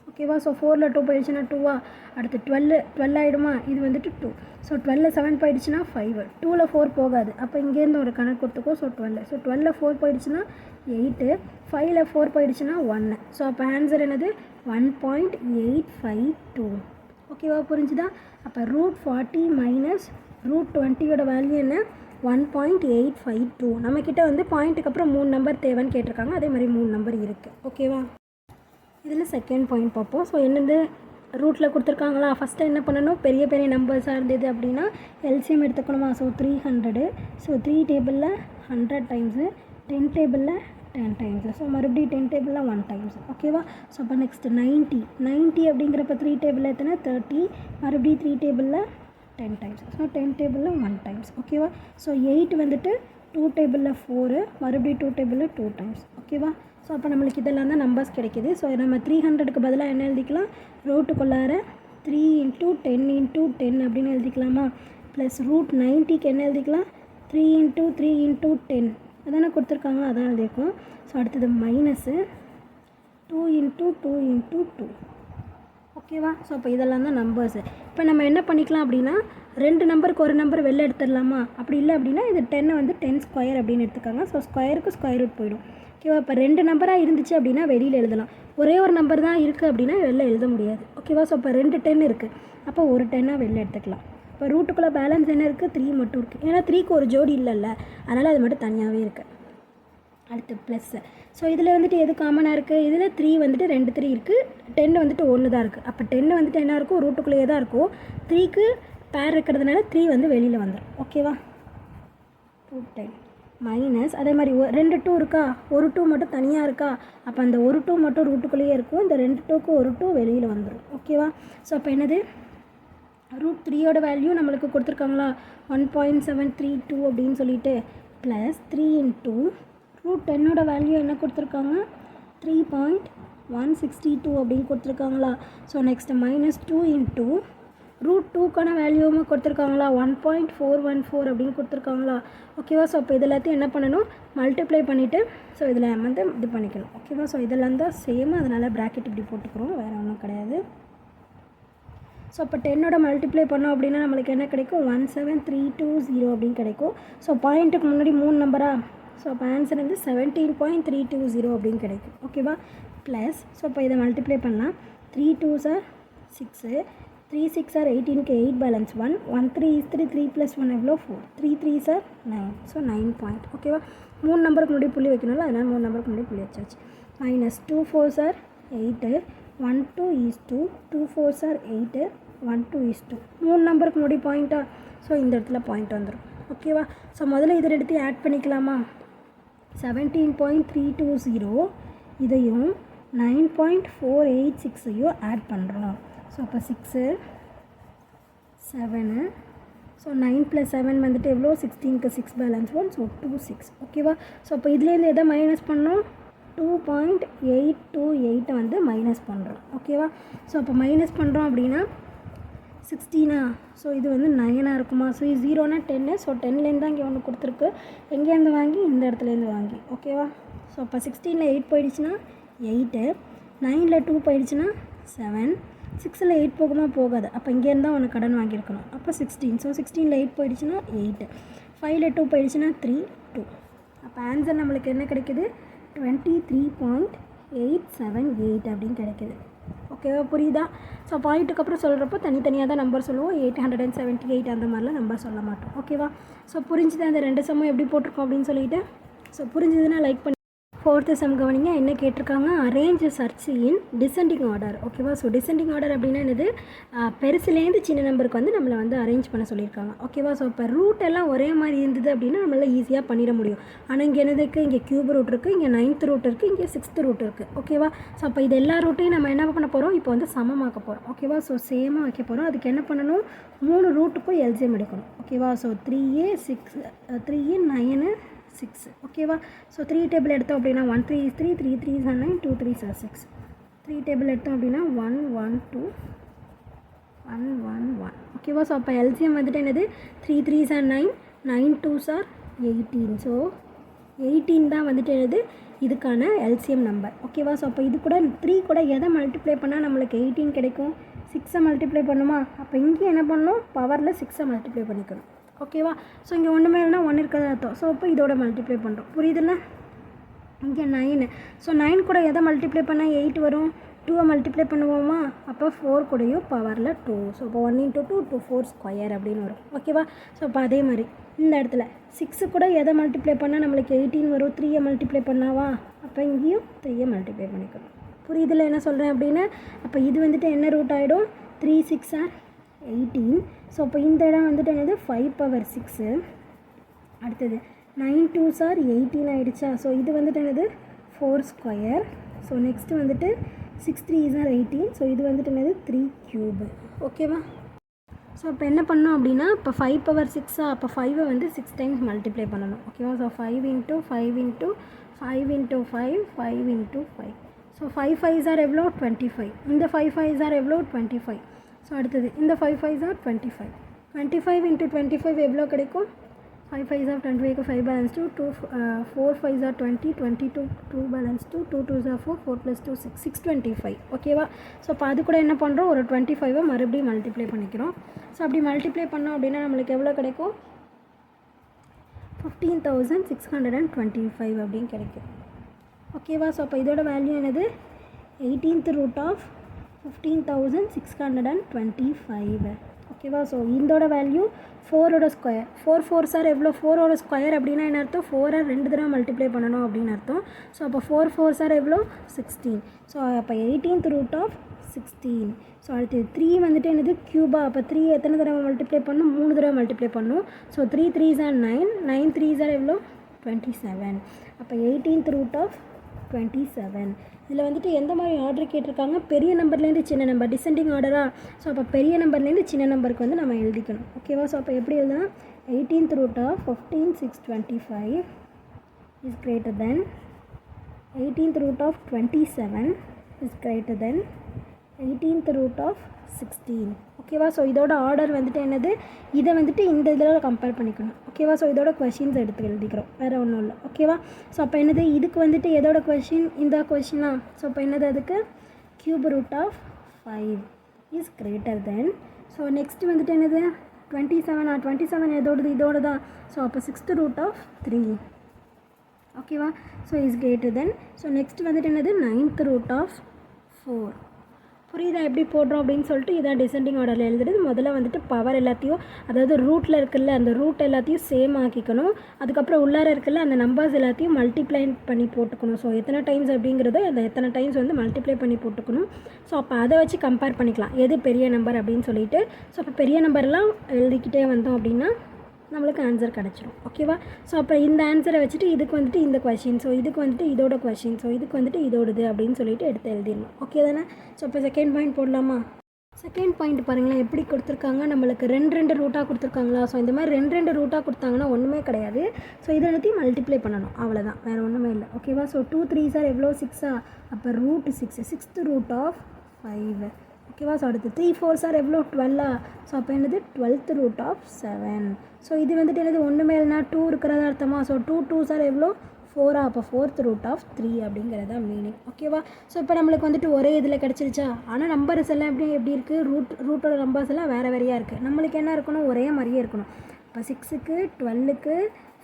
ஓகேவா? ஸோ 4ல் 2 போயிடுச்சுன்னா 2வா, அடுத்து 12 ஆகிடுமா, இது வந்துட்டு 2. ஸோ 12ல் 7 போயிடுச்சுன்னா 5, 2ல் 4 போகாது, அப்போ இங்கேருந்து ஒரு கணக்கு கொடுத்துக்கோ. ஸோ 12, ஸோ 12ல் 4 போயிடுச்சுன்னா 8, 5ல் 4 போயிடுச்சுன்னா 1. ஸோ அப்போ ஆன்சர் என்னது 1.852. ஓகேவா? புரிஞ்சுதா? அப்போ √40 மைனஸ் √20 வேல்யூ என்ன 1.852. நம்மக்கிட்ட வந்து பாயிண்ட்டுக்கு அப்புறம் 3 நம்பர் தேவைன்னு கேட்டிருக்காங்க, அதே மாதிரி 3 நம்பர் இருக்குது. ஓகேவா? இதில் செகண்ட் பாயிண்ட் பார்ப்போம். ஸோ என்னது ரூட்டில் கொடுத்துருக்காங்களா, ஃபஸ்ட்டு என்ன பண்ணணும், பெரிய பெரிய நம்பர்ஸாக இருந்தது அப்படின்னா எல்சிஎம் எடுத்துக்கணுமா. ஸோ 300, ஸோ 3 டேபிளில் 100 டைம்ஸு, 10 டேபிளில் 10 டைம்ஸு, ஸோ மறுபடியும் 10 டேபிளில் 1 டைம்ஸ். ஓகேவா? ஸோ அப்போ நெக்ஸ்ட்டு 90 அப்படிங்கிறப்ப 3 டேபிளில் எத்தனை 30, மறுபடியும் 3 டேபிளில் 10 டைம்ஸ், ஸோ 10 டேபிளில் 1 டைம்ஸ். ஓகேவா? ஸோ 8 வந்துட்டு 2 டேபிளில் 4, மறுபடியும் 2 டேபிளில் 2 டைம்ஸ். ஓகேவா? ஸோ அப்போ நம்மளுக்கு இதெல்லாம் தான் நம்பர்ஸ் கிடைக்கிது. ஸோ நம்ம 300க்கு பதிலாக என்ன எழுதிக்கலாம், ரூட்டுக்குள்ளார 3 × 10 × 10 அப்படின்னு எழுதிக்கலாமா. ப்ளஸ் √90க்கு என்ன எழுதிக்கலாம், 3 × 3 × 10 அதானே கொடுத்துருக்காங்க, அதான் எழுதியிருக்கோம். ஸோ அடுத்தது மைனஸு 2 × 2 × 2. ஓகேவா? ஸோ அப்போ இதெல்லாம் தான் நம்பர்ஸு. இப்போ நம்ம என்ன பண்ணிக்கலாம் அப்படின்னா 2 நம்பருக்கு ஒரு நம்பர் வெளில எடுத்துடலாமா. அப்படி இல்லை அப்படின்னா இது 10 வந்து 10 ஸ்கொயர் அப்படின்னு எடுத்துக்காங்க. ஸோ ஸ்கொயருக்கு ஸ்கொயர் ரூட் போயிடும். ஓகேவா? இப்போ 2 நம்பராக இருந்துச்சு அப்படின்னா வெளியில் எழுதலாம், ஒரே ஒரு நம்பர் தான் இருக்குது அப்படின்னா வெளில எழுத முடியாது. ஓகேவா? ஸோ இப்போ 2 10 இருக்குது, அப்போ ஒரு 10 வெளில எடுத்துக்கலாம். இப்போ ரூட்டுக்குள்ளே பேலன்ஸ் என்ன இருக்குது, 3 மட்டும் இருக்குது. ஏன்னா 3க்கு ஒரு ஜோடி இல்லைல்ல, அதனால் அது மட்டும் தனியாகவே இருக்குது. அடுத்து ப்ளஸ்ஸு. ஸோ இதில் வந்துட்டு எது காமனாக இருக்குது, இதில் 3 வந்துட்டு 2 3 இருக்குது, 10 வந்துட்டு 1 தான் இருக்குது. அப்போ 10 வந்துட்டு என்ன இருக்கும், ரூட்டுக்குள்ளேயே தான் இருக்கும். 3க்கு பேர் இருக்கிறதுனால 3 வந்து வெளியில் வந்துடும். ஓகேவா? 210 மைனஸ் அதே மாதிரி 2 2 இருக்கா, ஒரு 2 மட்டும் தனியாக இருக்கா, அப்போ அந்த ஒரு 2 மட்டும் ரூட்டுக்குள்ளேயே இருக்கும், இந்த 2 2க்கு ஒரு 2 வெளியில் வந்துடும். ஓகேவா? ஸோ அப்போ என்னது ரூட் த்ரீயோட வேல்யூ நம்மளுக்கு கொடுத்துருக்காங்களா 1.732 அப்படின்னு சொல்லிட்டு ப்ளஸ் 3 இன்ட்டு ரூட் டென்னோட வேல்யூ என்ன கொடுத்துருக்காங்க 3.162 அப்படின்னு கொடுத்துருக்காங்களா. ஸோ நெக்ஸ்ட்டு -2 இன்ட்டு ரூட் டூக்கான வேல்யூவும் கொடுத்துருக்காங்களா 1.414 அப்படின்னு கொடுத்துருக்காங்களா. ஓகேவா. ஸோ இப்போ இது எல்லாத்தையும் என்ன பண்ணணும் மல்டிப்ளை பண்ணிவிட்டு ஸோ இதில் வந்து இது பண்ணிக்கணும். ஓகேவா. ஸோ இதெல்லாம் தான் சேம், அதனால் ப்ராக்கெட் இப்படி போட்டுக்கிறோம், வேறு ஒன்றும் கிடையாது. ஸோ இப்போ 10ஓட மல்டிப்ளை பண்ணோம் அப்படின்னா நம்மளுக்கு என்ன கிடைக்கும் 17320 அப்படின்னு கிடைக்கும். ஸோ பாயிண்ட்டுக்கு முன்னாடி 3 நம்பரா, ஸோ அப்போ ஆன்சர் வந்து 17.320 அப்படின்னு கிடைக்கும். ஓகேவா. ப்ளஸ் ஸோ இப்போ இதை மல்டிப்ளை பண்ணலாம். 3 2s are 6, 3 6 are 18க்கு 8 balance 1, 1 3 is 3, 3 + 1 எவ்வளோ 4, 3 3s are 9, ஸோ 9 பாயிண்ட். ஓகேவா. 3 நம்பருக்கு முன்னாடி புள்ளி வைக்கணும்ல, அதனால் 3 நம்பருக்கு முன்னாடி புள்ளி வச்சாச்சு. -2 4s are 8, 1 2 is 2, 2 4s are 8, 1 2 is 2. 3 நம்பருக்கு முன்னாடி பாயிண்ட்டா, ஸோ இந்த இடத்துல பாயிண்ட் வந்துடும். ஓகேவா. ஸோ முதல்ல இதை எடுத்து ஆட் பண்ணிக்கலாமா. 17.320 இதையும் 9.486ஐயும் ஆட் பண்ணுறோம். ஸோ அப்போ 6 7, ஸோ 9 + 7 வந்துட்டு எவ்வளோ 16க்கு 6 பேலன்ஸ் 1, ஸோ 2 6. ஓகேவா. ஸோ அப்போ இதுலேருந்து எதை மைனஸ் பண்ணோம் 2.828 வந்து மைனஸ் பண்ணுறோம். ஓகேவா. ஸோ அப்போ மைனஸ் பண்ணுறோம் அப்படின்னா 16 ஸோ இது வந்து 9 இருக்குமா. ஸோ 0னா 10, ஸோ 10லேருந்து தான் இங்கே ஒன்று கொடுத்துருக்கு, எங்கேருந்து வாங்கி இந்த இடத்துலேருந்து வாங்கி. ஓகேவா. ஸோ அப்போ 16ல் 8 போயிடுச்சுன்னா 8, 9ல் 2 போயிடுச்சுன்னா 7, 6ல் 8 போகுமா போகாது, அப்போ இங்கேருந்து தான் ஒன்று கடன் வாங்கியிருக்கணும், அப்போ 16. ஸோ 16ல் 8 போயிடுச்சுன்னா 8, 5ல் 2 போயிடுச்சுன்னா 3 2. அப்போ ஆன்சர் நம்மளுக்கு என்ன கிடைக்குது 23.878 அப்படின்னு கிடைக்குது. ஓகேவா. புரியுதா. ஸோ பாயிண்ட்டுக்கு அப்புறம் சொல்கிறப்போ தனித்தனியாக தான் நம்பர் சொல்லுவோம், 878 அந்த மாதிரிலாம் நம்பர் சொல்ல மாட்டோம். ஓகேவா. ஸோ புரிஞ்சுது அந்த 2 சம்மும் எப்படி போட்டிருக்கோம் அப்படின்னு சொல்லிட்டு. ஸோ புரிஞ்சுதுன்னா லைக் பண்ணி. 4th சம் கவனிங்க, என்ன கேட்டிருக்காங்க arrange surds in descending order. ஓகேவா. ஸோ டிசெண்டிங் ஆர்டர் அப்படின்னா என்னது பெருசுலேருந்து சின்ன நம்பருக்கு வந்து நம்மளை வந்து அரேஞ்ச் பண்ண சொல்லியிருக்காங்க. ஓகேவா. ஸோ இப்போ ரூட் எல்லாம் ஒரே மாதிரி இருந்தது அப்படின்னா நம்மளால் ஈஸியாக பண்ணிட முடியும். ஆனால் இங்கே என்னது இருக்குது, இங்கே கியூப் ரூட் இருக்குது, இங்கே 9th ரூட் இருக்குது, இங்கே 6th ரூட் இருக்குது. ஓகேவா. ஸோ அப்போ இது எல்லா ரூட்டையும் நம்ம என்ன பண்ண போகிறோம் இப்போ வந்து சமமாக்க போகிறோம். ஓகேவா. ஸோ சேமாக வைக்க போகிறோம். அதுக்கு என்ன பண்ணணும் 3 ரூட்டுக்கும் எல்சிஎம் எடுக்கணும். ஓகேவா. So 3a 6, 3a 9 6. ஓகேவா. ஸோ 3 டேபிள் எடுத்தோம் அப்படின்னா 1 3 is 3, 3 3s are 9, 2 3s are 6. 3 table எடுத்தோம் அப்படின்னா 1 1 2 1 1 1. ஓகேவா. ஸோ அப்போ எல்சிஎம் வந்துட்டு என்னது 3 3s are 9, 9 2s are 18. So 18 தான் வந்துட்டு என்னது இதுக்கான எல்சிஎம் நம்பர். ஓகேவா. ஸோ அப்போ இது கூட 3 கூட எதை மல்டிப்ளை பண்ணால் நம்மளுக்கு 18 கிடைக்கும் 6ஐ மல்டிப்ளை பண்ணுமா. அப்போ இங்கே என்ன பண்ணணும் பவரில் 6ஐ மல்டிப்ளை பண்ணிக்கணும். ஓகேவா. ஸோ இங்கே ஒன்றுமே இல்லைனா 1 இருக்கிறதா அர்த்தம். ஸோ அப்போ இதோட மல்டிப்ளை பண்ணுறோம். புரியுதுல்ல. இங்கே 9, ஸோ 9 கூட எதை மல்டிப்ளை பண்ணால் 8 வரும், 2ஐ மல்டிப்ளை பண்ணுவோமா, அப்போ 4 கூடயும் பவரில் 2. ஸோ இப்போ 1 × 2 2 4 ஸ்கொயர் அப்படின்னு வரும். ஓகேவா. ஸோ அப்போ அதே மாதிரி இந்த இடத்துல 6 கூட எதை மல்டிப்ளை பண்ணால் நம்மளுக்கு 18 வரும், 3ஐ மல்டிப்ளை பண்ணாவா, அப்போ இங்கேயும் 3ஐ மல்டிப்ளை பண்ணிக்கணும். புரியுதில்ல என்ன சொல்கிறேன் அப்படின்னு. அப்போ இது வந்துட்டு என்ன ரூட் ஆகிடும் 3 6 are 18. ஸோ அப்போ இந்த இடம் வந்துட்டு என்னது 5 power 6. அடுத்தது 9 2s are 18 ஆகிடுச்சா. ஸோ இது வந்துட்டு என்னது 4 ஸ்கொயர். ஸோ நெக்ஸ்ட்டு வந்துட்டு 6 3s are 18. ஸோ இது வந்துட்டு என்னது 3 கியூபு. ஓகேவா. ஸோ இப்போ என்ன பண்ணோம் அப்படின்னா இப்போ 5 power 6 அப்போ 5ஐ வந்து 6 டைம்ஸ் மல்டிப்ளை பண்ணணும். ஓகேவா. ஸோ 5 × 5 × 5 × 5 5 × 5. ஸோ 5 5s are எவ்வளோ 25. இந்த 5 5s are எவ்வளோ 25. ஸோ அடுத்தது இந்த 5 5s are 25. 25 × 25 எவ்வளோ கிடைக்கும் 5 5s are 25க்கு 5 balance 2, 4 5s are 20, 22 2 balance 2, 2 2s are 4, 4 + 2 6, 625. ஓகேவா. ஸோ இப்போ அது கூட என்ன பண்ணுறோம் ஒரு 25ஐ மறுபடியும் மல்டிப்ளை பண்ணிக்கிறோம். ஸோ அப்படி மல்டிப்ளை பண்ணோம் அப்படின்னா நம்மளுக்கு எவ்வளோ கிடைக்கும் 15,625 அப்படின்னு கிடைக்கும். ஓகேவா. ஸோ அப்போ இதோட வேல்யூ என்னது 18th ரூட் ஆஃப் 15,625. ஓகேவா. ஸோ இதோட வேல்யூ 4ஓட ஸ்கொயர். 4 4s are எவ்வளோ 4ஓட ஸ்கொயர் அப்படின்னா என்ன அர்த்தம் 4ஐ 2 தடவை மல்டிப்ளை பண்ணணும் அப்படின்னு அர்த்தம். ஸோ அப்போ 4 4s are எவ்வளோ 16. ஸோ அப்போ 18th ரூட் ஆஃப் 16. ஸோ அடுத்து 3 வந்துட்டு என்னது க்யூபா. அப்போ 3 எத்தனை தடவை மல்டிப்ளை பண்ணணும் 3 தடவை மல்டிப்ளை பண்ணணும். So 3 3s are 9, 9 3s are எவ்வளோ 27. அப்போ 18th ரூட் ஆஃப் 27. இதில் வந்துட்டு எந்த மாதிரி ஆர்டர் கேட்டிருக்காங்க, பெரிய நம்பர்லேருந்து சின்ன நம்பர், டிசெண்டிங் ஆர்டரா. ஸோ அப்போ பெரிய நம்பர்லேருந்து சின்ன நம்பருக்கு வந்து நம்ம எழுதிக்கணும். ஓகேவா. ஸோ அப்போ எப்படி எழுதலாம், 18th root of 15,625 is greater than 18th root of 27 is greater than 18th root of 16. ஓகேவா. ஸோ இதோட ஆர்டர் வந்துட்டு என்னது, இதை வந்துட்டு இந்த இதில் கம்பேர் பண்ணிக்கணும். ஓகேவா. ஸோ இதோட கொஷின்ஸ் எடுத்து எழுதிக்கிறோம், வேறு ஒன்றும் இல்லை. ஓகேவா. ஸோ அப்போ என்னது, இதுக்கு வந்துட்டு எதோட கொஷின், இந்த கொஷினா. ஸோ அப்போ என்னது, அதுக்கு cube root of 5 is greater than. So next வந்துட்டு என்னது 27. 27 எதோடது, இதோட தான். ஸோ அப்போ 6th root of 3. ஓகேவா. So is greater than. So next வந்துட்டு என்னது 9th root of 4. புரியுதா எப்படி போடுறோம் அப்படின்னு சொல்லிட்டு. இதான் டிசெண்டிங் ஆர்டரில் எழுதுறது. முதல்ல வந்துட்டு பவர் எல்லாத்தையும், அதாவது ரூட்டில் இருக்குல்ல அந்த ரூட் எல்லாத்தையும் சேம் ஆக்கிக்கணும். அதுக்கப்புறம் உள்ளார இருக்குல்ல அந்த நம்பர்ஸ் எல்லாத்தையும் மல்டிப்ளை பண்ணி போட்டுக்கணும். ஸோ எத்தனை டைம்ஸ் அப்படிங்கிறதோ அந்த எத்தனை டைம்ஸ் வந்து மல்டிப்ளை பண்ணி போட்டுக்கணும். ஸோ அப்போ அதை வச்சு கம்பேர் பண்ணிக்கலாம் எது பெரிய நம்பர் அப்படின்னு சொல்லிட்டு. ஸோ அப்போ பெரிய நம்பர்லாம் எழுதிக்கிட்டே வந்தோம் அப்படின்னா நம்மளுக்கு ஆன்சர் கிடச்சிரும். ஓகேவா. ஸோ அப்போ இந்த ஆன்சரை வச்சுட்டு இதுக்கு வந்துட்டு இந்த கொஷின், ஸோ இதுக்கு வந்துட்டு இதோட கொஷின், ஸோ இதுக்கு வந்துட்டு இதோடது அப்படின்னு சொல்லிட்டு எடுத்து எழுதிடணும். ஓகே தானே. ஸோ இப்போ செகண்ட் பாயிண்ட் போடலாமா. செகண்ட் பாயிண்ட் பாருங்களேன் எப்படி கொடுத்துருக்காங்க, நம்மளுக்கு ரெண்டு ரூட்டாக கொடுத்துருக்காங்களா. ஸோ இந்த மாதிரி ரெண்டு ரூட்டாக கொடுத்தாங்கன்னா ஒன்றுமே கிடையாது. ஸோ இதை எல்லாத்தையும் மல்டிப்ளை பண்ணணும், அவ்வளோதான், வேறு ஒன்றுமே இல்லை. ஓகேவா. ஸோ 2 3s எவ்வளோ 6. அப்போ ரூட் 6, 6th root of 5. ஓகேவா. ஸோ அடுத்து 3 4s எவ்வளோ 12. ஸோ அப்போ என்னது 12th root of 7. ஸோ இது வந்துட்டு என்னது ஒன்று மேல்னா 2 இருக்கிறதா அர்த்தமா. ஸோ 2 2s எவ்வளோ 4. அப்போ 4th root of 3 அப்படிங்கிறதா மீனிங். ஓகேவா. ஸோ இப்போ நம்மளுக்கு வந்துட்டு ஒரே இதில் கிடச்சிருச்சா. ஆனால் நம்பர்ஸ் எல்லாம் எப்படி இருக்குது, ரூட்டோட நம்பர்ஸ் எல்லாம் வேறு வேறையாக இருக்குது. நம்மளுக்கு என்ன இருக்கணும், ஒரே மாதிரியே இருக்கணும். இப்போ 6க்கு 12க்கு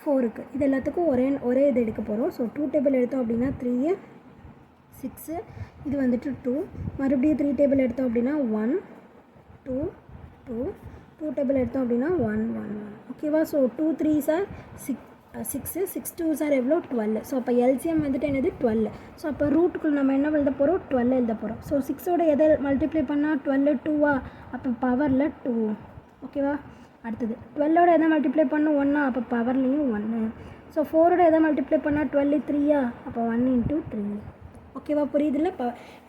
4க்கு இது எல்லாத்துக்கும் ஒரே இது எடுக்க போகிறோம். ஸோ 2 டேபிள் எடுத்தோம் அப்படின்னா 3 6, இது வந்துட்டு 2. மறுபடியும் 3 டேபிள் எடுத்தோம் அப்படின்னா 1 2 2, 2 டேபிள் எடுத்தோம் அப்படின்னா 1 1 1. ஓகேவா. ஸோ 2 3s 6, 6 2s எவ்வளோ 12. ஸோ அப்போ எல்சிஎம் வந்துட்டு என்னது 12. ஸோ அப்போ ரூட்டுக்குள்ள நம்ம என்ன எழுத போகிறோம், 12 எழுத போகிறோம். ஸோ 6ஓட எதை மல்டிப்ளை பண்ணால் 12 2வா. அப்போ பவரில் 2. ஓகேவா. அடுத்தது 12ஓட எதை மல்டிப்ளை பண்ணணும் 1. அப்போ பவர்லேயும் 1. ஸோ 4ஓட எதை மல்டிப்ளை பண்ணால் 12 3. அப்போ 1 × 3. ஓகேவா. புரியுதில்ல.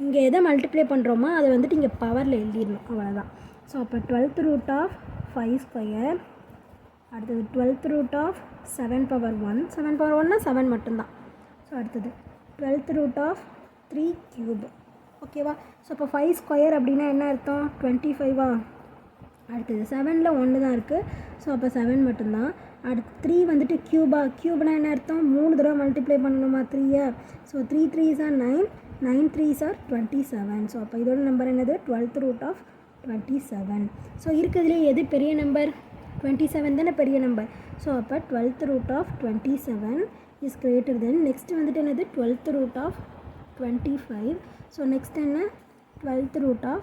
இங்கே எதை மல்டிப்ளை பண்ணுறோமோ அதை வந்துட்டு இங்கே பவரில் எழுதிடணும், அவ்வளோதான். ஸோ அப்போ 12th root of 5 square. அடுத்தது 12th root of 7 power 1. 7 power 1னா 7 மட்டும்தான். ஸோ அடுத்தது 12th root of 3 cube. ஓகேவா. ஸோ அப்போ 5 ஸ்கொயர் அப்படின்னா என்ன அர்த்தம், 25. அடுத்தது 7ல் 1 தான் இருக்குது. ஸோ அப்போ 7 மட்டும்தான். அடுத்து 3 வந்துட்டு க்யூப்னா என்ன அர்த்தம், 3 தடவை மல்டிப்ளை பண்ணணுமா 3. So 3 3s 9, 9 3s 27. ஸோ அப்போ இதோட நம்பர் என்னது 12th root of 27. ஸோ இருக்கிறதுலே எது பெரிய நம்பர், 27 தானே பெரிய நம்பர். ஸோ அப்போ 12th root of 27 is greater than. Next வந்துட்டு என்னது 12th root of 25. So next என்ன 12th root of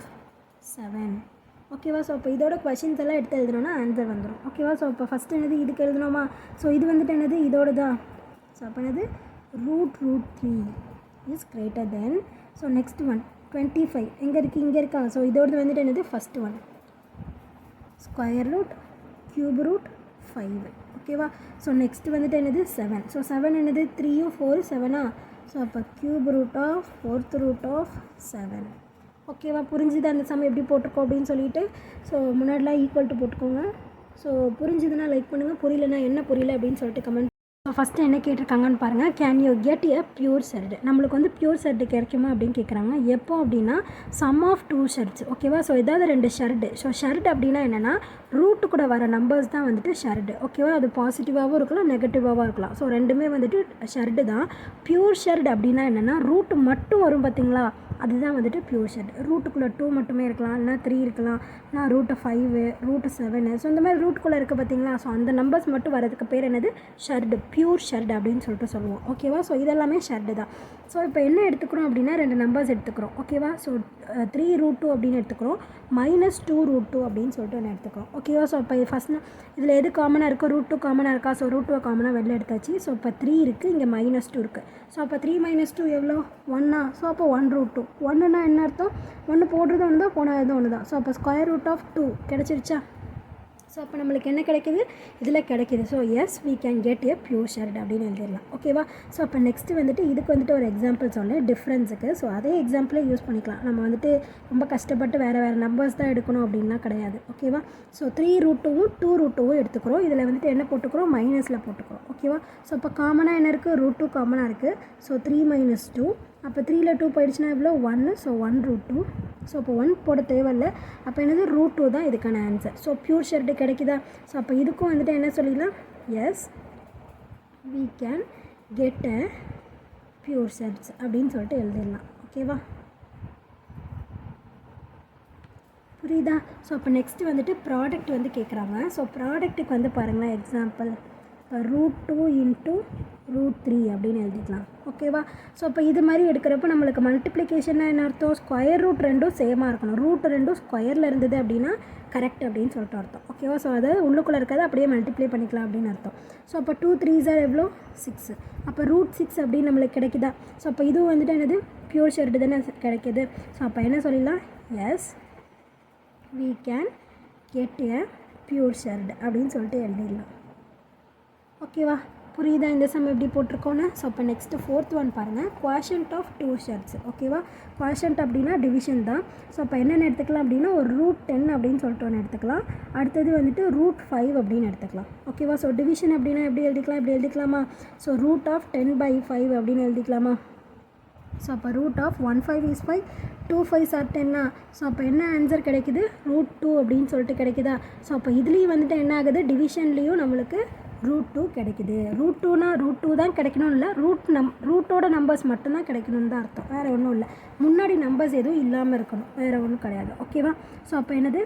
7. ஓகேவா. ஸோ அப்போ இதோட கொஷின்ஸ் எல்லாம் எடுத்து எழுதணும்னா ஆன்சர் வந்துடும். ஓகேவா. ஸோ அப்போ ஃபஸ்ட்டு என்னது இதுக்கு எழுதணுமா. ஸோ இது வந்துட்டு என்னது இதோட தான். ஸோ அப்போ என்னது root 3 is greater than. So next one 25 எங்கே இருக்குது, இங்கே இருக்கா. ஸோ இதோடது வந்துட்டு என்னது first one square root cube root 5. ஓகேவா. ஸோ நெக்ஸ்ட் வந்துட்டு என்னது 7. ஸோ 7 என்னது 3 4 7. ஸோ அப்போ cube root of 4th root of 7. ஓகேவா. புரிஞ்சுது அந்த சம் எப்படி போட்டிருக்கோம் அப்படின்னு சொல்லிட்டு. ஸோ முன்னாடிலாம் ஈக்குவல் டு போட்டுக்கோங்க. ஸோ புரிஞ்சுதுன்னா லைக் பண்ணுங்கள், புரியலன்னா என்ன புரியல அப்படின்னு சொல்லிட்டு கமெண்ட். ஸோ ஃபஸ்ட்டு என்ன கேட்டிருக்காங்கன்னு பாருங்கள், can you get a pure set. நம்மளுக்கு வந்து பியூர் செட் கிடைக்குமா அப்படின்னு கேட்குறாங்க. எப்போ அப்படின்னா சம் ஆஃப் 2 ஷெர்ட்ஸ். ஓகேவா. ஸோ ஏதாவது 2 ஷெர்டு. ஸோ ஷெர்ட் அப்படின்னா என்னென்னா ரூட்டு கூட வர நம்பர்ஸ் தான் வந்துட்டு ஷெர்டு. ஓகேவா. அது பாசிட்டிவாகவும் இருக்கலாம் நெகட்டிவாகவும் இருக்கலாம். ஸோ ரெண்டுமே வந்துட்டு ஷெர்டு தான். பியூர் ஷெர்ட் அப்படின்னா என்னென்னா ரூட்டு மட்டும் வரும் பார்த்தீங்களா, அதுதான் வந்துட்டு பியூர் ஷெர்ட். ரூட்டுக்குள்ளே 2 மட்டுமே இருக்கலாம், இல்லைனா 3 இருக்கலாம், இல்லைனா ரூட்டு 5 ரூட்டு 7. ஸோ இந்த மாதிரி ரூட்டுக்குள்ளே இருக்குது பார்த்தீங்களா. ஸோ அந்த நம்பர்ஸ் மட்டும் வரதுக்கு பேர் என்னது ஷெர்டு, பியூர் ஷெர்ட் அப்படின்னு சொல்லிட்டு சொல்லுவோம். ஓகேவா. ஸோ இதெல்லாமே ஷெர்டு தான். ஸோ இப்போ என்ன எடுத்துக்கிறோம் அப்படின்னா 2 நம்பர்ஸ் எடுத்துக்கிறோம். ஓகேவா. ஸோ 3 root 2 அப்படின்னு எடுத்துக்கிறோம், -2 root 2 அப்படின்னு சொல்லிட்டு ஒன்று எடுத்துக்கிறோம். ஓகேவா. ஸோ இப்போ ஃபஸ்ட் இதில் எது காமனாக இருக்குது, root 2 காமனாக இருக்கா. ஸோ root 2 காமனாக வெளில எடுத்தாச்சு. ஸோ இப்போ 3 இருக்குது, இங்கே -2 இருக்குது. ஸோ அப்போ 3 - 2 எவ்வளோ 1. ஸோ அப்போ 1 root 2. 1ன்னா என்ன அர்த்தம், 1 போடுறது ஒன்று தான் போனது ஒன்று தான். ஸோ அப்போ ஸ்கொயர் ரூட் ஆஃப் 2 கிடச்சிருச்சா. ஸோ அப்போ நம்மளுக்கு என்ன கிடைக்கிது, இதில் கிடைக்கிது. So yes we can get a pure surd அப்படின்னு எழுதிடலாம். ஓகேவா? ஸோ அப்போ நெக்ஸ்ட்டு வந்துட்டு இதுக்கு வந்துட்டு ஒரு எக்ஸாம்பிள் சொன்னேன் டிஃப்ரென்ஸுக்கு. ஸோ அதே எக்ஸாம்பிளே யூஸ் பண்ணிக்கலாம். நம்ம வந்துட்டு ரொம்ப கஷ்டப்பட்டு வேறு நம்பர்ஸ் தான் எடுக்கணும் அப்படின்லாம் கிடையாது. ஓகேவா? ஸோ 3√2வும் 2√2வும் எடுத்துக்கிறோம். இதில் வந்துட்டு என்ன போட்டுக்கிறோம், மைனஸில் போட்டுக்கிறோம். ஓகேவா? ஸோ இப்போ காமனாக என்ன இருக்குது, √2 காமனாக இருக்குது. ஸோ 3 - 2. அப்போ 3ல் 2 போயிடுச்சுன்னா எவ்வளோ, 1. ஸோ 1√2. ஸோ அப்போ 1 போட தேவையில்லை. அப்போ என்னது, √2 தான் இதுக்கான ஆன்சர். ஸோ ப்யூர் ஷர்ட்டு கிடைக்குதா? ஸோ அப்போ இதுக்கும் வந்துட்டு என்ன சொல்லிடலாம், S we can get a pure shirts அப்படின்னு சொல்லிட்டு எழுதிடலாம். ஓகேவா? புரியுதா? ஸோ அப்போ நெக்ஸ்ட்டு வந்துட்டு ப்ராடக்ட் வந்து கேட்குறாங்க. ஸோ ப்ராடக்ட்டுக்கு வந்து பாருங்களேன் எக்ஸாம்பிள். இப்போ √2 × √3 அப்படின்னு எழுதிக்கலாம். ஓகேவா? ஸோ அப்போ இது மாதிரி எடுக்கிறப்ப நம்மளுக்கு மல்டிப்ளிகேஷன்னா என்ன அர்த்தம், ஸ்கொயர் ரூட் ரெண்டும் சேமாக இருக்கணும். ரூட் ரெண்டும் ஸ்கொயரில் இருந்தது அப்படின்னா கரெக்ட் அப்படின்னு சொல்லிட்டு அர்த்தம். ஓகேவா? ஸோ அதை உள்ளுக்குள்ளே இருக்கிறத அப்படியே மல்டிப்ளை பண்ணிக்கலாம் அப்படின்னு அர்த்தம். ஸோ அப்போ 2 3s எவ்வளோ, 6. அப்போ √6 அப்படின்னு நம்மளுக்கு கிடைக்குதா? ஸோ அப்போ இதுவும் வந்துட்டு என்னது, ப்யூர் ஷர்ட்டு தானே கிடைக்கிது. ஸோ அப்போ என்ன சொல்லிடலாம், S we can get a pure shirt அப்படின்னு சொல்லிட்டு எழுதிடலாம். ஓகேவா? புரியுதா இந்த சம் எப்படி போட்டிருக்கோன்னு? ஸோ அப்போ நெக்ஸ்ட்டு 4th ஒன் பாருங்கள், குவாஷன்ட் ஆஃப் 2 ஷர்ட்ஸ். ஓகேவா? குவாஷன்ட் அப்படின்னா டிவிஷன் தான். ஸோ அப்போ என்னென்ன எடுத்துக்கலாம் அப்படின்னா ஒரு √10 அப்படின்னு சொல்லிட்டு ஒன்று எடுத்துக்கலாம். அடுத்தது வந்துட்டு √5 அப்படின்னு எடுத்துக்கலாம். ஓகேவா? ஸோ டிவிஷன் அப்படின்னா எப்படி எழுதிக்கலாம், இப்படி எழுதிக்கலாமா? ஸோ √10/5 அப்படின்னு எழுதிக்கலாமா? ஸோ அப்போ √1/5 is 5, 2 5s are 10. ஸோ அப்போ என்ன ஆன்சர் கிடைக்குது, √2 அப்படின்னு சொல்லிட்டு கிடைக்குதா? ஸோ அப்போ இதுலேயும் வந்துட்டு என்ன ஆகுது, டிவிஷன்லேயும் நம்மளுக்கு √2 கிடைக்குது. √2னா √2 தான் கிடைக்கணும் இல்லை, ரூட்டோட நம்பர்ஸ் மட்டும்தான் கிடைக்கணும்னு தான் அர்த்தம், வேறு ஒன்றும் இல்லை. முன்னாடி நம்பர்ஸ் எதுவும் இல்லாமல் இருக்கணும், வேறு ஒன்றும் கிடையாது. ஓகேவா? ஸோ அப்போ என்னது,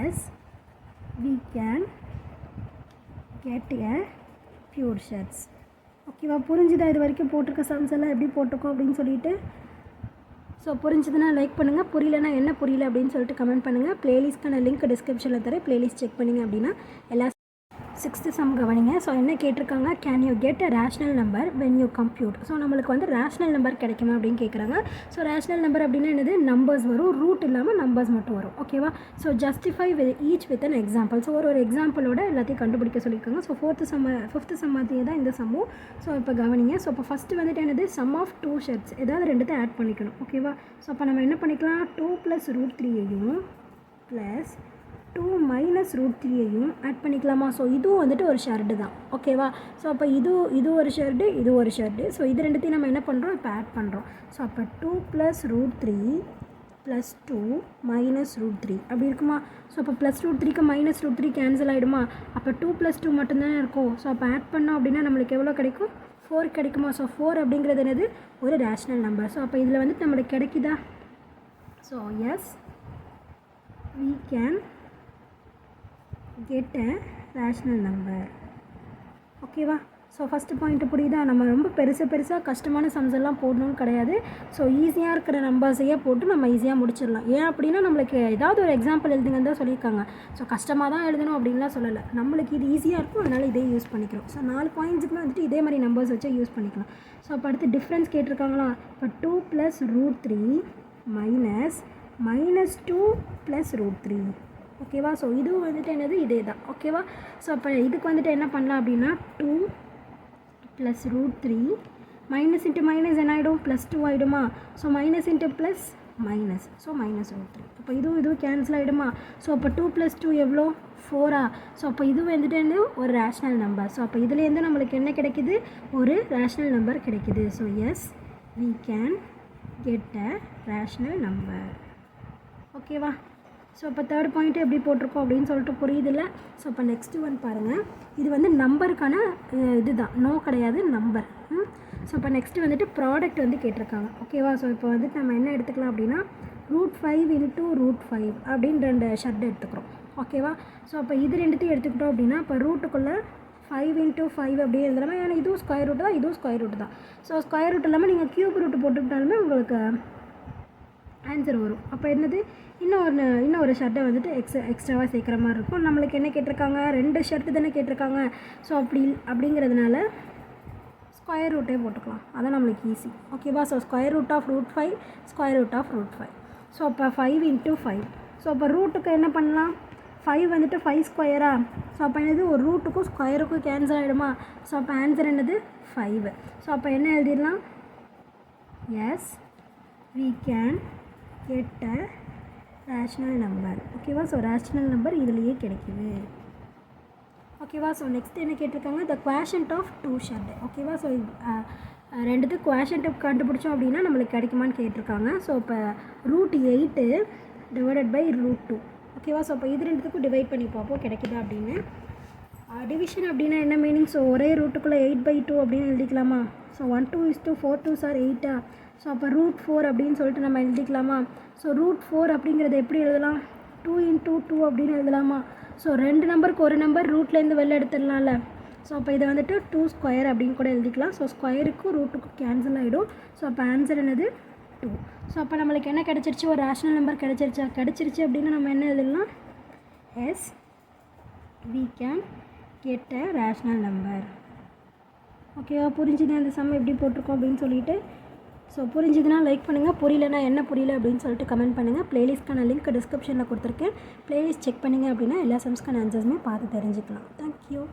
S we can get a pure shirts. ஓகேவா? புரிஞ்சுதா இது வரைக்கும் போட்டிருக்க சம்ஸ் எல்லாம் எப்படி போட்டிருக்கோம் அப்படின்னு சொல்லிட்டு? ஸோ புரிஞ்சுதுன்னா லைக் பண்ணுங்கள், புரியலனா என்ன புரியல அப்படின்னு சொல்லிட்டு கமெண்ட் பண்ணுங்கள். ப்ளேலிஸ்ட்க்கான லிங்க் டிஸ்கிரிப்ஷனில் தரேன், ப்ளேலிஸ்ட் செக் பண்ணிங்க அப்படின்னா எல்லா 6th சம் கவனிங்க. ஸோ என்ன கேட்டிருக்காங்க, can you get a rational number when you compute. So நம்மளுக்கு வந்து ரேஷ்னல் நம்பர் கிடைக்குமா அப்படின்னு கேட்குறாங்க. ஸோ ரேஷ்னல் நம்பர் அப்படின்னா என்னது, நம்பர்ஸ் வரும், ரூட் இல்லாமல் நம்பர்ஸ் மட்டும் வரும். ஓகேவா? So justify each with an example. So ஒரு எக்ஸாம்பிளோட எல்லாத்தையும் கண்டுபிடிக்க சொல்லியிருக்காங்க. ஸோ 5th சம் மாதிரியே தான் இந்த சம்மும். ஸோ இப்போ கவனிங்க. ஸோ இப்போ ஃபஸ்ட்டு வந்துட்டு என்னது, சம் ஆஃப் 2 ஷர்ட்ஸ், ஏதாவது ரெண்டுத்தை ஆட் பண்ணிக்கணும். ஓகேவா? ஸோ அப்போ நம்ம என்ன பண்ணிக்கலாம், 2 + √3 ப்ளஸ் 2 - √3 ஆட் பண்ணிக்கலாமா? ஸோ இதுவும் வந்துட்டு ஒரு ஷர்ட்டு தான். ஓகேவா? ஸோ அப்போ இது ஒரு ஷர்ட்டு, இது ஒரு ஷர்ட்டு. ஸோ இது ரெண்டுத்தையும் நம்ம என்ன பண்ணுறோம், இப்போ ஆட் பண்ணுறோம். ஸோ அப்போ 2 + √3 + 2 - √3 அப்படி இருக்குமா? ஸோ அப்போ +√3க்கு -√3 கேன்சல் ஆகிடுமா? அப்போ 2 + 2 மட்டும்தானே இருக்கும். ஸோ அப்போ ஆட் பண்ணோம் அப்படின்னா நம்மளுக்கு எவ்வளோ கிடைக்கும், 4 கிடைக்குமா? ஸோ 4 அப்படிங்கிறது என்னது, ஒரு ரேஷ்னல் நம்பர். ஸோ அப்போ இதில் வந்துட்டு நம்மளுக்கு கிடைக்குதா? So yes we can get a rational number. ஓகேவா? ஸோ ஃபஸ்ட்டு பாயிண்ட்டு புரியுதா? நம்ம ரொம்ப பெருசாக கஷ்டமான சம்ஸ் எல்லாம் போடணும்னு கிடையாது. ஸோ ஈஸியாக இருக்கிற நம்பர்ஸையே போட்டு நம்ம ஈஸியாக முடிச்சிடலாம். ஏன் அப்படின்னா நம்மளுக்கு ஏதாவது ஒரு எக்ஸாம்பிள் எழுதுங்கன்னு தான் சொல்லியிருக்காங்க. ஸோ கஷ்டமாக தான் எழுதணும் அப்படின்லாம் சொல்லலை, நம்மளுக்கு இது ஈஸியாக இருக்கும், அதனால் இதே யூஸ் பண்ணிக்கிறோம். ஸோ 4 பாயிண்ட்ஸுக்குமே வந்துட்டு இதே மாதிரி நம்பர்ஸ் வச்சு யூஸ் பண்ணிக்கலாம். ஸோ அப்போ அடுத்து டிஃப்ரென்ஸ் கேட்டிருக்காங்களா? இப்போ 2 + √3 -2 + √3. ஓகேவா? ஸோ இதுவும் வந்துட்டு என்னது, இதே தான். ஓகேவா? ஸோ அப்போ இதுக்கு வந்துட்டு என்ன பண்ணலாம் அப்படின்னா 2 + √3 மைனஸ் இன்ட்டு மைனஸ் என்ன ஆகிடும், +2 ஆகிடுமா? So minus into plus minus, so -√3. அப்போ இதுவும் கேன்சல் ஆகிடுமா? ஸோ அப்போ 2 + 2 எவ்வளோ, 4. ஸோ அப்போ இது வந்துட்டு என்ன, ஒரு ரேஷ்னல் நம்பர். ஸோ அப்போ இதுலேருந்து நம்மளுக்கு என்ன கிடைக்குது, ஒரு ரேஷ்னல் நம்பர் கிடைக்குது. So yes we can get a rational number. ஓகேவா? ஸோ இப்போ 3rd பாயிண்ட்டு எப்படி போட்டிருக்கோம் அப்படின்னு சொல்லிட்டு புரியுதில்ல? ஸோ இப்போ நெக்ஸ்ட்டு ஒன் பாருங்கள். இது வந்து நம்பருக்கான இது தான், நோ கிடையாது, நம்பர். ஸோ இப்போ நெக்ஸ்ட்டு வந்துட்டு ப்ராடக்ட் வந்து கேட்டிருக்காங்க. ஓகேவா? ஸோ இப்போ வந்துட்டு நம்ம என்ன எடுத்துக்கலாம் அப்படின்னா √5 × √5 அப்படின்னு 2 ஷர்ட் எடுத்துக்கிறோம். ஓகேவா? ஸோ அப்போ இது ரெண்டுத்தையும் எடுத்துக்கிட்டோம் அப்படின்னா இப்போ ரூட்டுக்குள்ளே 5 × 5 அப்படியே எழுதுறாமல், ஏன்னா இதுவும் ஸ்கொயர் ரூட்டு தான், இதுவும் ஸ்கொயர் ரூட்டு தான். ஸோ ஸ்கொயர் ரூட் இல்லாமல் நீங்கள் க்யூப் ரூட்டு போட்டுக்கிட்டாலுமே உங்களுக்கு ஆன்சர் வரும். அப்போ என்னது, இன்னும் ஒரு ஷர்ட்டை வந்துட்டு எக்ஸ்ட்ராவாக சேர்க்குற மாதிரி இருக்கும். நம்மளுக்கு என்ன கேட்டிருக்காங்க, 2 ஷர்ட்டு தானே கேட்டிருக்காங்க. ஸோ அப்படிங்கிறதுனால ஸ்கொயர் ரூட்டே போட்டுக்கலாம், அதான் நம்மளுக்கு ஈஸி. ஓகேவா? So square root of √5 so அப்போ 5 × 5. ஸோ அப்போ ரூட்டுக்கு என்ன பண்ணலாம், 5 வந்துட்டு 5 ஸ்கொயரா. ஸோ அப்போ என்னது ஒரு ரூட்டுக்கும் ஸ்கொயருக்கும் கேன்சல் ஆகிடுமா. ஸோ அப்போ ஆன்சர் என்னது 5. ஸோ அப்போ என்ன எழுதிடலாம், yes we can get a rational number. ஓகேவா. ஸோ ரேஷ்னல் நம்பர் இதுலேயே கிடைக்குது. ஓகேவா. ஸோ நெக்ஸ்ட் என்ன கேட்டிருக்காங்க, த குவாஷன்ட் ஆஃப் 2 ஷர்ட். ஓகேவா. ஸோ ரெண்டுத்துக்கு குவாஷன்ட் கண்டுபிடிச்சோம் அப்படின்னா நம்மளுக்கு கிடைக்குமான்னு கேட்டிருக்காங்க. ஸோ இப்போ √8 டிவைடட் பை √2. ஓகேவா. ஸோ அப்போ இது ரெண்டுத்துக்கும் டிவைட் பண்ணி பார்ப்போம் கிடைக்குதா அப்படின்னு. டிவிஷன் அப்படின்னா என்ன மீனிங், ஸோ ஒரே ரூட்டுக்குள்ளே 8/2 அப்படின்னு எழுதிக்கலாமா. So 1 2 is to 4 2s are 8. So அப்போ √4 அப்படின்னு சொல்லிட்டு நம்ம எழுதிக்கலாமா. ஸோ √4 அப்படிங்கிறத எப்படி எழுதலாம், 2 × 2 அப்படின்னு எழுதலாமா. ஸோ 2 நம்பருக்கு ஒரு நம்பர் ரூட்லேருந்து வெளில எடுத்துடலாம்ல. ஸோ அப்போ இதை வந்துட்டு 2 ஸ்கொயர் அப்படின்னு கூட எழுதிக்கலாம். ஸோ ஸ்கொயருக்கும் ரூட்டுக்கும் கேன்சல் ஆகிடும். ஸோ அப்போ ஆன்சர் என்னது 2. ஸோ அப்போ நம்மளுக்கு என்ன கிடச்சிருச்சு, ஒரு ரேஷ்னல் நம்பர் கிடச்சிருச்சு அப்படின்னா நம்ம என்ன எழுதலாம், S we can get a rational number. ஓகேவா. புரிஞ்சுது அந்த சம் எப்படி போட்டிருக்கோம் அப்படின்னு சொல்லிட்டு. ஸோ புரிஞ்சுதுன்னா லைக் பண்ணுங்கள், புரியலனா என்ன புரியல அப்படின்னு சொல்லிட்டு கமெண்ட் பண்ணுங்கள். ப்ளேலிஸ்ட்க்கான லிங்க் டிஸ்கிரிப்ஷனில் கொடுத்துருக்கேன். ப்ளேலிஸ்ட் செக் பண்ணிங்க அப்படின்னா எல்லா சம்ஸ்க்கான ஆன்சர்ஸுமே பார்த்து தெரிஞ்சுக்கலாம். தேங்க்யூ.